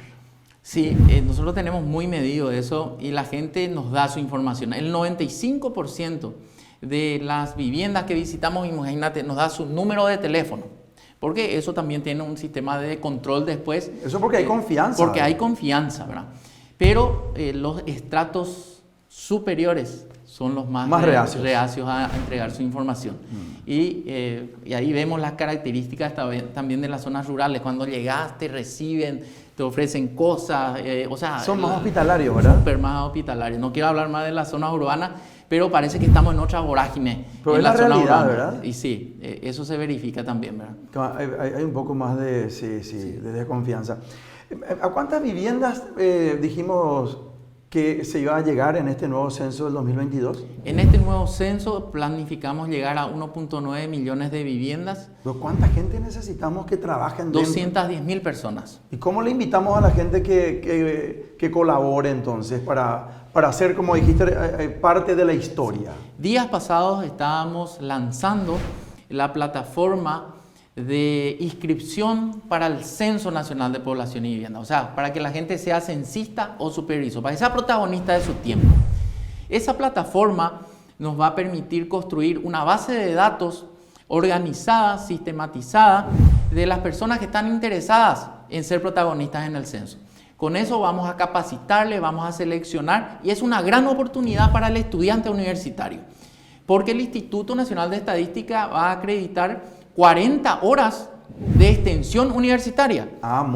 Sí, nosotros tenemos muy medido eso y la gente nos da su información. El 95% de las viviendas que visitamos, imagínate, nos da su número de teléfono. Porque eso también tiene un sistema de control después. Eso porque hay confianza. Porque hay confianza, ¿verdad? Pero los estratos superiores son los más reacios a entregar su información. Y ahí vemos las características también de las zonas rurales. Cuando llegas, te reciben, te ofrecen cosas. Son más hospitalarios, ¿verdad? Súper más hospitalarios. No quiero hablar más de las zonas urbanas, pero parece que estamos en otra vorágine. Pero en es la realidad, urbana, ¿verdad? Y sí, eso se verifica también, ¿verdad? Hay un poco más de desconfianza. ¿A cuántas viviendas dijimos que se iba a llegar en este nuevo censo del 2022? En este nuevo censo planificamos llegar a 1.9 millones de viviendas. ¿Cuánta gente necesitamos que trabajen dentro? 210.000 personas. ¿Y cómo le invitamos a la gente que colabore entonces para hacer, como dijiste, parte de la historia? Días pasados estábamos lanzando la plataforma de inscripción para el Censo Nacional de Población y Vivienda. O sea, para que la gente sea censista o supervisor, para que sea protagonista de su tiempo. Esa plataforma nos va a permitir construir una base de datos organizada, sistematizada, de las personas que están interesadas en ser protagonistas en el censo. Con eso vamos a capacitarle, vamos a seleccionar, y es una gran oportunidad para el estudiante universitario, porque el Instituto Nacional de Estadística va a acreditar 40 horas de extensión universitaria.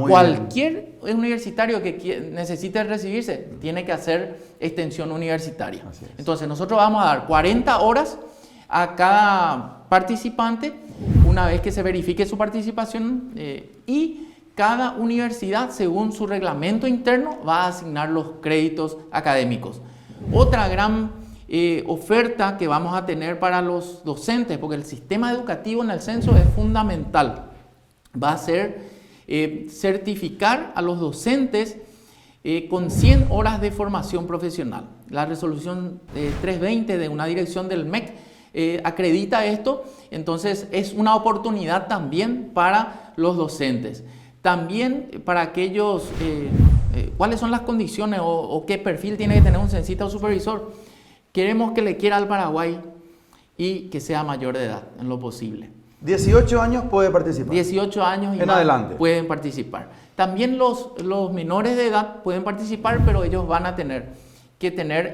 Cualquier universitario que necesite recibirse tiene que hacer extensión universitaria. Entonces nosotros vamos a dar 40 horas a cada participante una vez que se verifique su participación y cada universidad, según su reglamento interno, va a asignar los créditos académicos. Otra gran oferta que vamos a tener para los docentes, porque el sistema educativo en el censo es fundamental, va a ser certificar a los docentes con 100 horas de formación profesional. La resolución 320 de una dirección del MEC acredita esto, entonces es una oportunidad también para los docentes. También para aquellos, ¿cuáles son las condiciones o qué perfil tiene que tener un censista o supervisor? Queremos que le quiera al Paraguay y que sea mayor de edad en lo posible. 18 años puede participar. 18 años y en más adelante pueden participar. También los menores de edad pueden participar, pero ellos van a tener que tener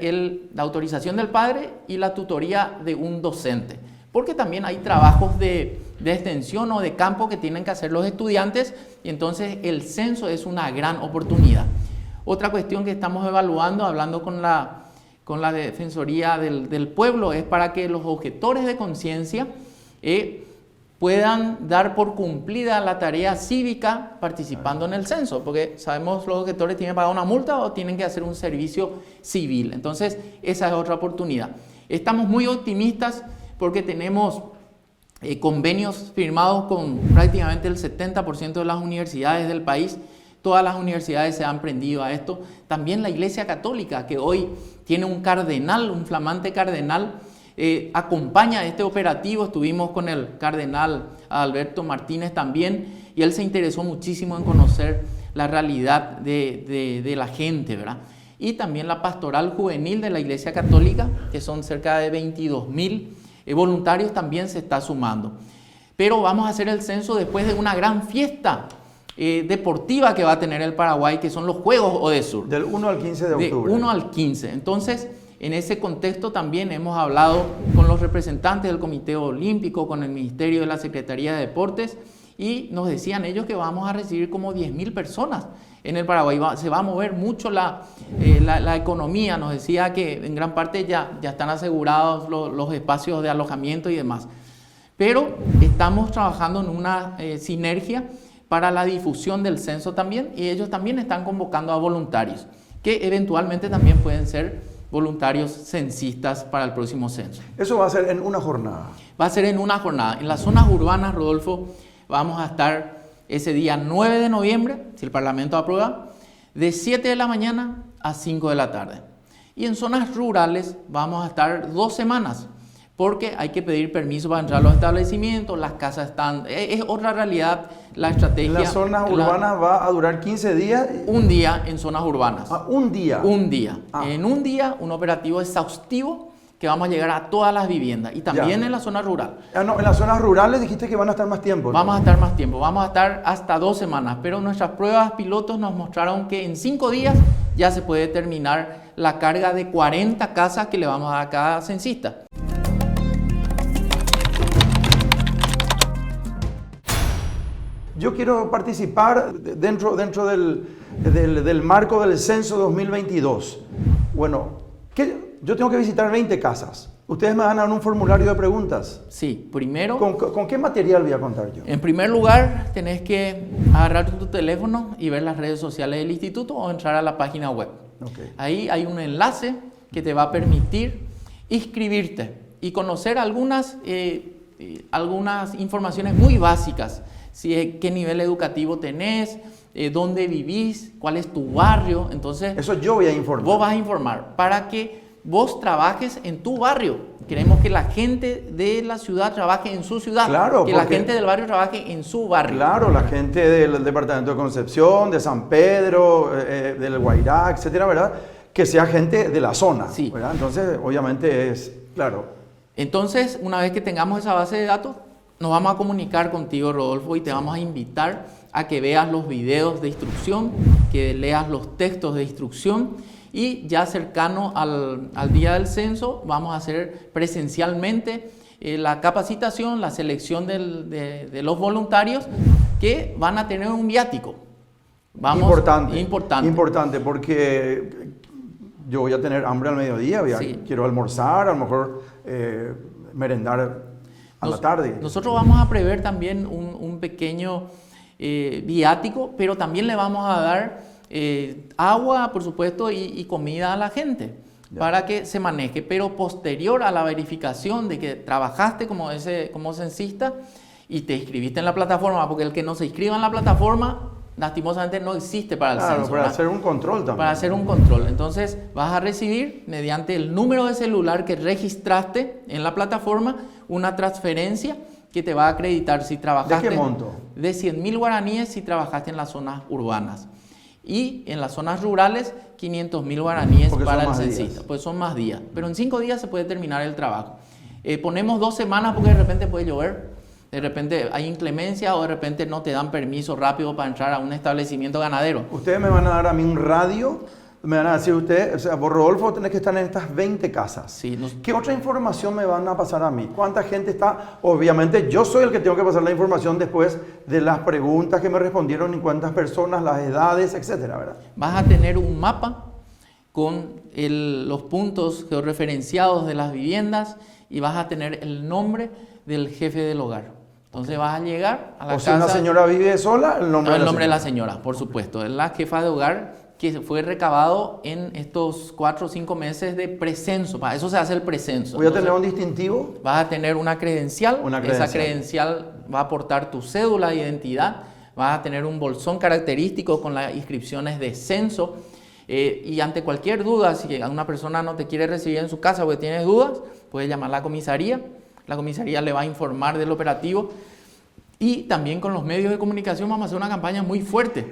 la autorización del padre y la tutoría de un docente. Porque también hay trabajos de extensión o de campo que tienen que hacer los estudiantes, y entonces el censo es una gran oportunidad. Otra cuestión que estamos evaluando, hablando con la Defensoría del Pueblo, es para que los objetores de conciencia puedan dar por cumplida la tarea cívica participando en el censo, porque sabemos los objetores tienen que pagar una multa o tienen que hacer un servicio civil. Entonces, esa es otra oportunidad. Estamos muy optimistas porque tenemos convenios firmados con prácticamente el 70% de las universidades del país. Todas las universidades se han prendido a esto. También la Iglesia Católica, que hoy tiene un cardenal, un flamante cardenal, acompaña este operativo. Estuvimos con el cardenal Alberto Martínez también, y él se interesó muchísimo en conocer la realidad de la gente, ¿verdad? Y también la pastoral juvenil de la Iglesia Católica, que son cerca de 22.000 voluntarios, también se está sumando. Pero vamos a hacer el censo después de una gran fiesta deportiva que va a tener el Paraguay, que son los Juegos ODESUR. Del 1 al 15 de octubre. Del 1 al 15. Entonces, en ese contexto también hemos hablado con los representantes del Comité Olímpico, con el Ministerio de la Secretaría de Deportes, y nos decían ellos que vamos a recibir como 10.000 personas en el Paraguay. Se va a mover mucho la economía. Nos decía que en gran parte ya están asegurados los espacios de alojamiento y demás. Pero estamos trabajando en una sinergia para la difusión del censo también, y ellos también están convocando a voluntarios, que eventualmente también pueden ser voluntarios censistas para el próximo censo. ¿Eso va a ser en una jornada? Va a ser en una jornada. En las zonas urbanas, Rodolfo, vamos a estar ese día 9 de noviembre, si el Parlamento aprueba, de 7 de la mañana a 5 de la tarde. Y en zonas rurales vamos a estar 2 semanas, porque hay que pedir permiso para entrar a los establecimientos, las casas están... Es otra realidad la estrategia. En las zonas urbanas va a durar 15 días. Un día en zonas urbanas. Un día. Un día. Ah. En un día, un operativo exhaustivo que vamos a llegar a todas las viviendas y también en la zona rural. No, en las zonas rurales dijiste que van a estar más tiempo. Vamos a estar más tiempo, vamos a estar hasta 2 semanas, pero nuestras pruebas pilotos nos mostraron que en 5 días ya se puede terminar la carga de 40 casas que le vamos a dar a cada censista. Yo quiero participar dentro del marco del censo 2022. Bueno, yo tengo que visitar 20 casas. ¿Ustedes me van a dar un formulario de preguntas? Sí, primero... ¿Con qué material voy a contar yo? En primer lugar, tenés que agarrar tu teléfono y ver las redes sociales del instituto o entrar a la página web. Okay. Ahí hay un enlace que te va a permitir inscribirte y conocer algunas informaciones muy básicas. Qué nivel educativo tenés, dónde vivís, cuál es tu barrio. Entonces, eso yo voy a informar. Vos vas a informar para que vos trabajes en tu barrio. Queremos que la gente de la ciudad trabaje en su ciudad. Claro, que la gente del barrio trabaje en su barrio. Claro, la gente del departamento de Concepción, de San Pedro, del Guairá, etcétera, ¿verdad? Que sea gente de la zona. Sí. ¿Verdad? Entonces, obviamente es claro. Entonces, una vez que tengamos esa base de datos, nos vamos a comunicar contigo, Rodolfo, y te vamos a invitar a que veas los videos de instrucción, que leas los textos de instrucción y ya cercano al día del censo vamos a hacer presencialmente la capacitación, la selección de los voluntarios que van a tener un viático. Importante porque yo voy a tener hambre al mediodía, quiero almorzar, a lo mejor merendar a la tarde. Nosotros vamos a prever también un pequeño viático, pero también le vamos a dar agua, por supuesto, y comida a la gente para que se maneje. Pero posterior a la verificación de que trabajaste como censista y te inscribiste en la plataforma, porque el que no se inscriba en la plataforma, lastimosamente no existe para el censo. Para hacer un control también. Para hacer un control. Entonces vas a recibir, mediante el número de celular que registraste en la plataforma, una transferencia que te va a acreditar si trabajaste... ¿De qué monto? De 100.000 guaraníes si trabajaste en las zonas urbanas. Y en las zonas rurales, 500.000 guaraníes para el censista. Pues son más días. Pero en 5 días se puede terminar el trabajo. Ponemos 2 semanas porque de repente puede llover. De repente hay inclemencia o de repente no te dan permiso rápido para entrar a un establecimiento ganadero. Ustedes me van a dar a mí un radio, me van a decir ustedes, o sea, vos, Rodolfo, tenés que estar en estas 20 casas. Sí, ¿Qué otra información me van a pasar a mí? ¿Cuánta gente está? Obviamente yo soy el que tengo que pasar la información después de las preguntas que me respondieron y cuántas personas, las edades, etcétera, ¿verdad? Vas a tener un mapa con los puntos georreferenciados de las viviendas y vas a tener el nombre del jefe del hogar. Entonces vas a llegar a la casa... O si una señora vive sola, el nombre de la señora, por supuesto. Es la jefa de hogar que fue recabado en estos 4 o 5 meses de precenso. Para eso se hace el precenso. ¿Voy a tener un distintivo? Vas a tener una credencial. Esa credencial va a aportar tu cédula de identidad. Vas a tener un bolsón característico con las inscripciones de censo. Y ante cualquier duda, si una persona no te quiere recibir en su casa porque tienes dudas, puedes llamar a la comisaría. La comisaría le va a informar del operativo y también con los medios de comunicación vamos a hacer una campaña muy fuerte.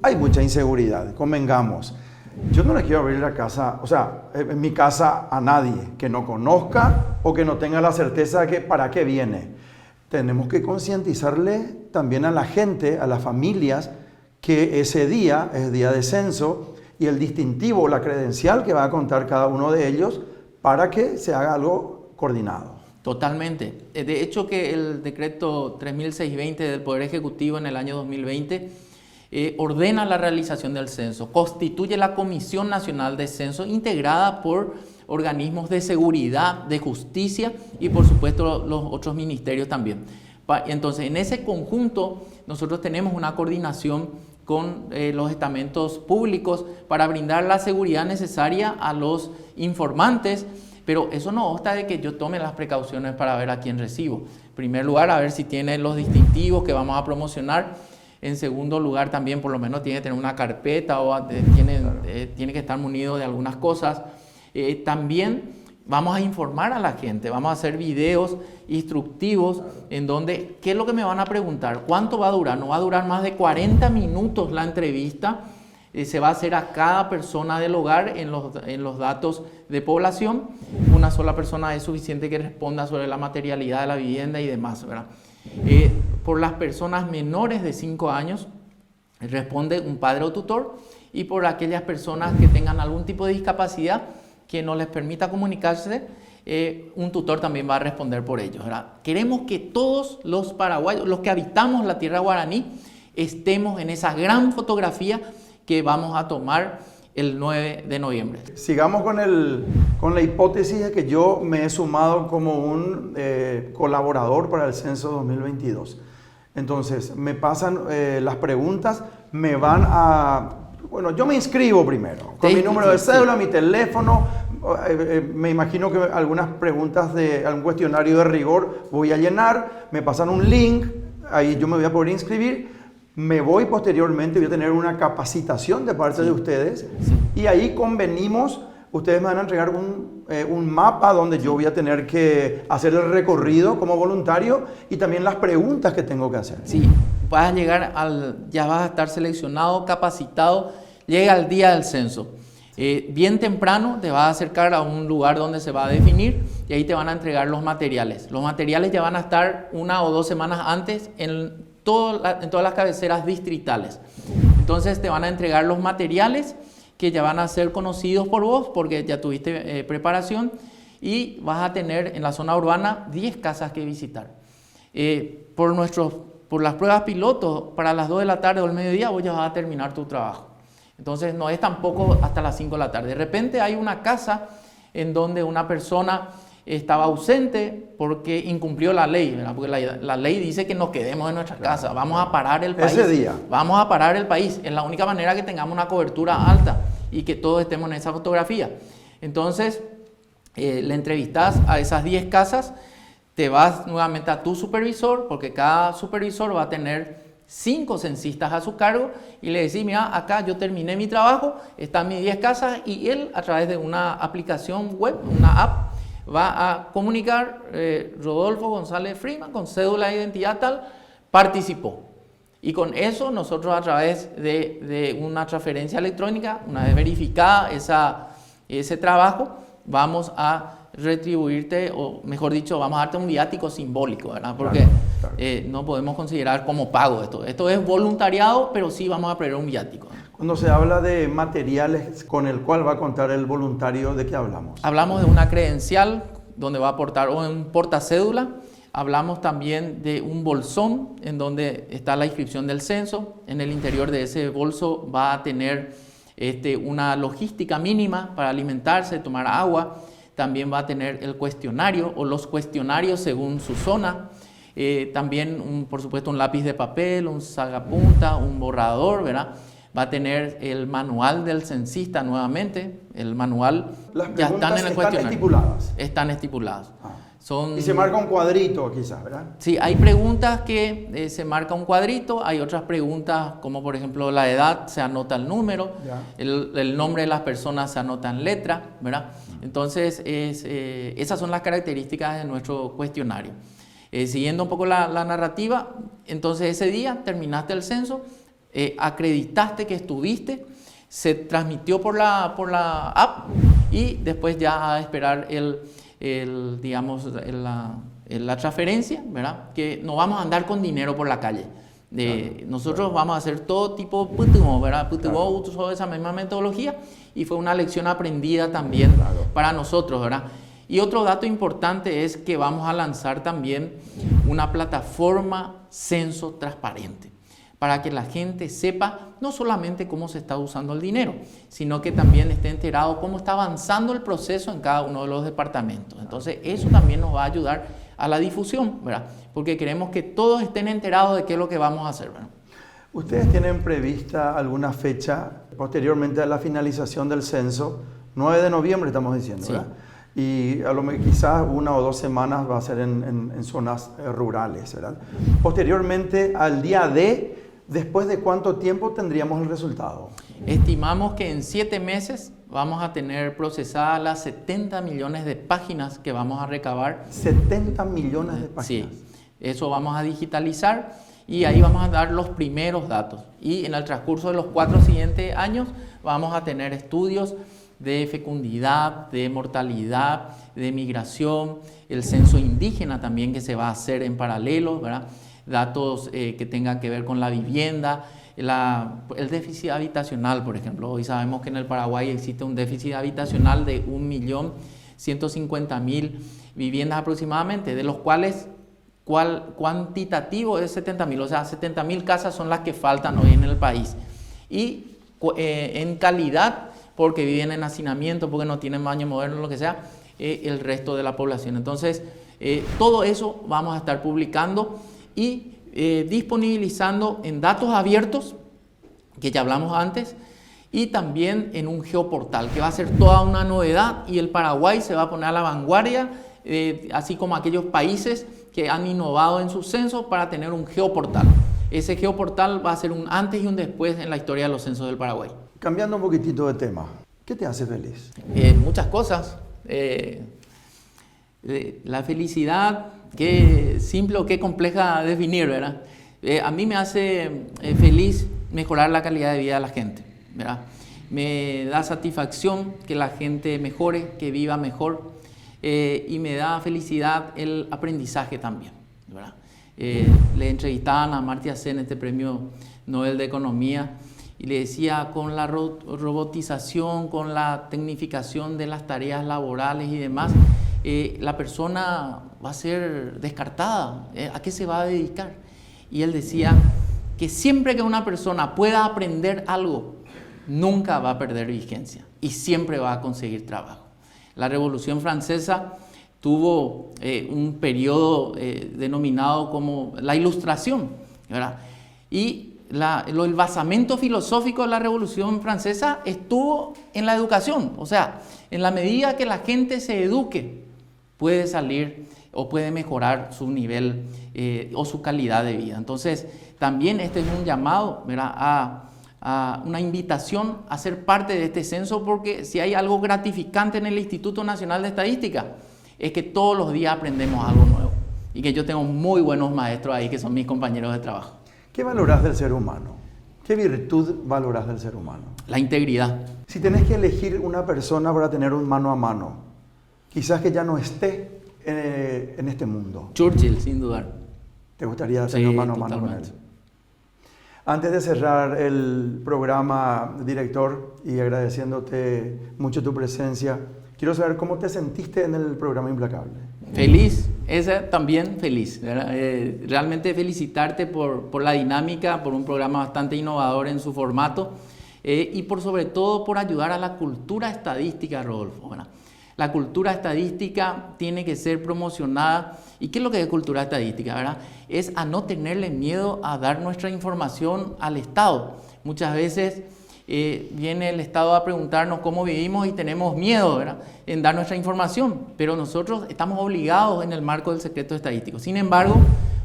Hay mucha inseguridad, convengamos. Yo no le quiero abrir la casa, o sea, en mi casa a nadie que no conozca o que no tenga la certeza de que para qué viene. Tenemos que concientizarle también a la gente, a las familias, que ese día es día de censo y el distintivo, la credencial que va a contar cada uno de ellos para que se haga algo coordinado. Totalmente. De hecho que el decreto 3620 del Poder Ejecutivo en el año 2020 ordena la realización del censo, constituye la Comisión Nacional de Censo integrada por organismos de seguridad, de justicia y por supuesto los otros ministerios también. Entonces en ese conjunto nosotros tenemos una coordinación con los estamentos públicos para brindar la seguridad necesaria a los informantes, pero eso no obsta de que yo tome las precauciones para ver a quién recibo. En primer lugar, a ver si tiene los distintivos que vamos a promocionar, En segundo lugar, también por lo menos tiene que tener una carpeta o tiene que estar munido de algunas cosas. También vamos a informar a la gente, vamos a hacer videos instructivos en donde, ¿qué es lo que me van a preguntar? ¿Cuánto va a durar? No va a durar más de 40 minutos la entrevista. Se va a hacer a cada persona del hogar en los datos de población. Una sola persona es suficiente que responda sobre la materialidad de la vivienda y demás, ¿verdad? Por las personas menores de 5 años responde un padre o tutor, y por aquellas personas que tengan algún tipo de discapacidad que no les permita comunicarse, un tutor también va a responder por ellos, ¿verdad? Queremos que todos los paraguayos, los que habitamos la tierra guaraní, estemos en esa gran fotografía que vamos a tomar el 9 de noviembre. Sigamos con la hipótesis de que yo me he sumado como un colaborador para el censo 2022. Entonces, me pasan las preguntas, me van a... Bueno, yo me inscribo primero, con mi número de cédula, mi teléfono. Me imagino que algunas preguntas de algún cuestionario de rigor voy a llenar, me pasan un link, ahí yo me voy a poder inscribir. Me voy posteriormente, voy a tener una capacitación de parte de ustedes, y ahí convenimos, ustedes me van a entregar un mapa donde yo voy a tener que hacer el recorrido como voluntario y también las preguntas que tengo que hacer. Sí, vas a llegar ya vas a estar seleccionado, capacitado, llega el día del censo. Bien temprano te vas a acercar a un lugar donde se va a definir y ahí te van a entregar los materiales. Los materiales ya van a estar 1 o 2 semanas antes en todas las cabeceras distritales. Entonces te van a entregar los materiales que ya van a ser conocidos por vos porque ya tuviste preparación, y vas a tener en la zona urbana 10 casas que visitar. Por las pruebas pilotos, para las 2 de la tarde o el mediodía vos ya vas a terminar tu trabajo. Entonces no es tampoco hasta las 5 de la tarde. De repente hay una casa en donde una persona estaba ausente porque incumplió la ley, ¿verdad? Porque la ley dice que nos quedemos en nuestra casa, vamos a parar el país. Ese día. Vamos a parar el país, es la única manera que tengamos una cobertura alta y que todos estemos en esa fotografía. Entonces, le entrevistas a esas 10 casas, te vas nuevamente a tu supervisor, porque cada supervisor va a tener 5 censistas a su cargo, y le decís, mira, acá yo terminé mi trabajo, están mis 10 casas, y él a través de una aplicación web, una app, va a comunicar, Rodolfo González Freeman, con cédula de identidad tal, participó. Y con eso nosotros, a través de una transferencia electrónica, una vez verificada ese trabajo, vamos a retribuirte, o mejor dicho, vamos a darte un viático simbólico, ¿verdad? Porque claro. No podemos considerar como pago esto. Esto es voluntariado, pero sí vamos a prever un viático. Cuando se habla de materiales con el cual va a contar el voluntario, ¿de qué hablamos? Hablamos de una credencial donde va a aportar, o un portacédula. Hablamos también de un bolsón en donde está la inscripción del censo. En el interior de ese bolso va a tener una logística mínima para alimentarse, tomar agua. También va a tener el cuestionario o los cuestionarios según su zona. También, por supuesto, un lápiz de papel, un sacapunta, un borrador, ¿verdad? Va a tener el manual del censista nuevamente. El manual ya están en el cuestionario. ¿Están estipuladas? Están estipuladas. Y se marca un cuadrito quizás, ¿verdad? Sí, hay preguntas que se marca un cuadrito, hay otras preguntas como por ejemplo la edad, se anota el número, el nombre de las personas se anota en letra, ¿verdad? Entonces esas son las características de nuestro cuestionario. Siguiendo un poco la narrativa, entonces ese día terminaste el censo, acreditaste que estuviste, se transmitió por la app, y después ya a esperar la transferencia, ¿verdad? Que no vamos a andar con dinero por la calle. Nosotros vamos a hacer todo tipo de PTO, ¿verdad? PTO usó esa misma metodología y fue una lección aprendida también para nosotros, ¿verdad? Y otro dato importante es que vamos a lanzar también una plataforma censo transparente, para que la gente sepa no solamente cómo se está usando el dinero, sino que también esté enterado cómo está avanzando el proceso en cada uno de los departamentos. Entonces, eso también nos va a ayudar a la difusión, ¿verdad? Porque queremos que todos estén enterados de qué es lo que vamos a hacer, ¿verdad? ¿Ustedes tienen prevista alguna fecha posteriormente a la finalización del censo? 9 de noviembre estamos diciendo, ¿verdad? Y a lo mejor quizás 1 o 2 semanas va a ser en zonas rurales, ¿verdad? Posteriormente al día D, ¿después de cuánto tiempo tendríamos el resultado? Estimamos que en 7 meses vamos a tener procesadas las 70 millones de páginas que vamos a recabar. 70 millones de páginas. Sí, eso vamos a digitalizar y ahí vamos a dar los primeros datos. Y en el transcurso de los 4 siguientes años vamos a tener estudios de fecundidad, de mortalidad, de migración, el censo indígena también que se va a hacer en paralelo, ¿verdad? Datos que tengan que ver con la vivienda, el déficit habitacional, por ejemplo. Hoy sabemos que en el Paraguay existe un déficit habitacional de 1.150.000 viviendas aproximadamente, de los cuales cuantitativo es 70.000, o sea, 70.000 casas son las que faltan hoy en el país. Y en calidad, porque viven en hacinamiento, porque no tienen baño moderno, lo que sea, el resto de la población. Entonces, todo eso vamos a estar publicando y disponibilizando en datos abiertos, que ya hablamos antes, y también en un geoportal, que va a ser toda una novedad, y el Paraguay se va a poner a la vanguardia, así como aquellos países que han innovado en su censo para tener un geoportal. Ese geoportal va a ser un antes y un después en la historia de los censos del Paraguay. Cambiando un poquitito de tema, ¿qué te hace feliz? Muchas cosas. La felicidad, qué simple o qué compleja definir, ¿verdad? A mí me hace feliz mejorar la calidad de vida de la gente, ¿verdad? Me da satisfacción que la gente mejore, que viva mejor, y me da felicidad el aprendizaje también, ¿verdad? Le entrevistaban a Amartya Sen, este premio Nobel de Economía, y le decía, con la robotización, con la tecnificación de las tareas laborales y demás, la persona va a ser descartada. ¿A qué se va a dedicar? Y él decía que siempre que una persona pueda aprender algo, nunca va a perder vigencia y siempre va a conseguir trabajo. La Revolución Francesa tuvo un periodo denominado como la Ilustración, ¿verdad? Y el basamento filosófico de la Revolución Francesa estuvo en la educación. O sea, en la medida que la gente se eduque, puede salir o puede mejorar su nivel o su calidad de vida. Entonces, también este es un llamado, ¿verdad?, a una invitación a ser parte de este censo, porque si hay algo gratificante en el Instituto Nacional de Estadística, es que todos los días aprendemos algo nuevo y que yo tengo muy buenos maestros ahí que son mis compañeros de trabajo. ¿Qué valoras del ser humano? ¿Qué virtud valoras del ser humano? La integridad. Si tenés que elegir una persona para tener un mano a mano, quizás que ya no esté en este mundo. Churchill, sin dudar. ¿Te gustaría tener un mano a mano con él? Antes de cerrar el programa, director, y agradeciéndote mucho tu presencia, quiero saber cómo te sentiste en el programa Implacable. Feliz, esa también feliz, ¿verdad? Realmente felicitarte por la dinámica, por un programa bastante innovador en su formato y sobre todo por ayudar a la cultura estadística, Rodolfo, ¿verdad? La cultura estadística tiene que ser promocionada. ¿Y qué es lo que es cultura estadística, verdad? Es a no tenerle miedo a dar nuestra información al Estado. Muchas veces viene el Estado a preguntarnos cómo vivimos y tenemos miedo, ¿verdad?, en dar nuestra información, pero nosotros estamos obligados en el marco del secreto estadístico. Sin embargo,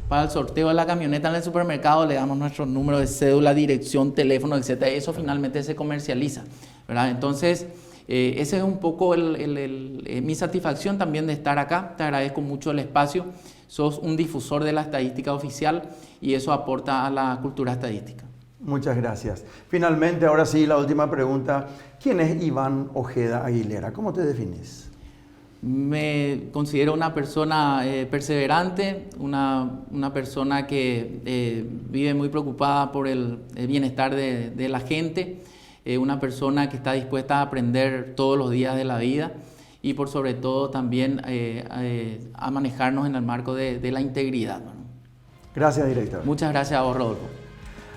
para el sorteo de la camioneta en el supermercado le damos nuestro número de cédula, dirección, teléfono, etc. Eso finalmente se comercializa, ¿verdad? Entonces, ese es un poco mi satisfacción también de estar acá. Te agradezco mucho el espacio. Sos un difusor de la estadística oficial y eso aporta a la cultura estadística. Muchas gracias. Finalmente, ahora sí, la última pregunta. ¿Quién es Iván Ojeda Aguilera? ¿Cómo te definís? Me considero una persona perseverante, una persona que vive muy preocupada por el bienestar de la gente, una persona que está dispuesta a aprender todos los días de la vida y por sobre todo también a manejarnos en el marco de la integridad. Gracias, director. Muchas gracias a vos, Rodolfo.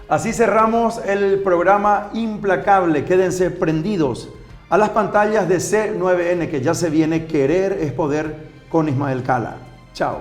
Así cerramos el programa Implacable. Quédense prendidos a las pantallas de C9N, que ya se viene Querer es Poder con Ismael Cala. Chao.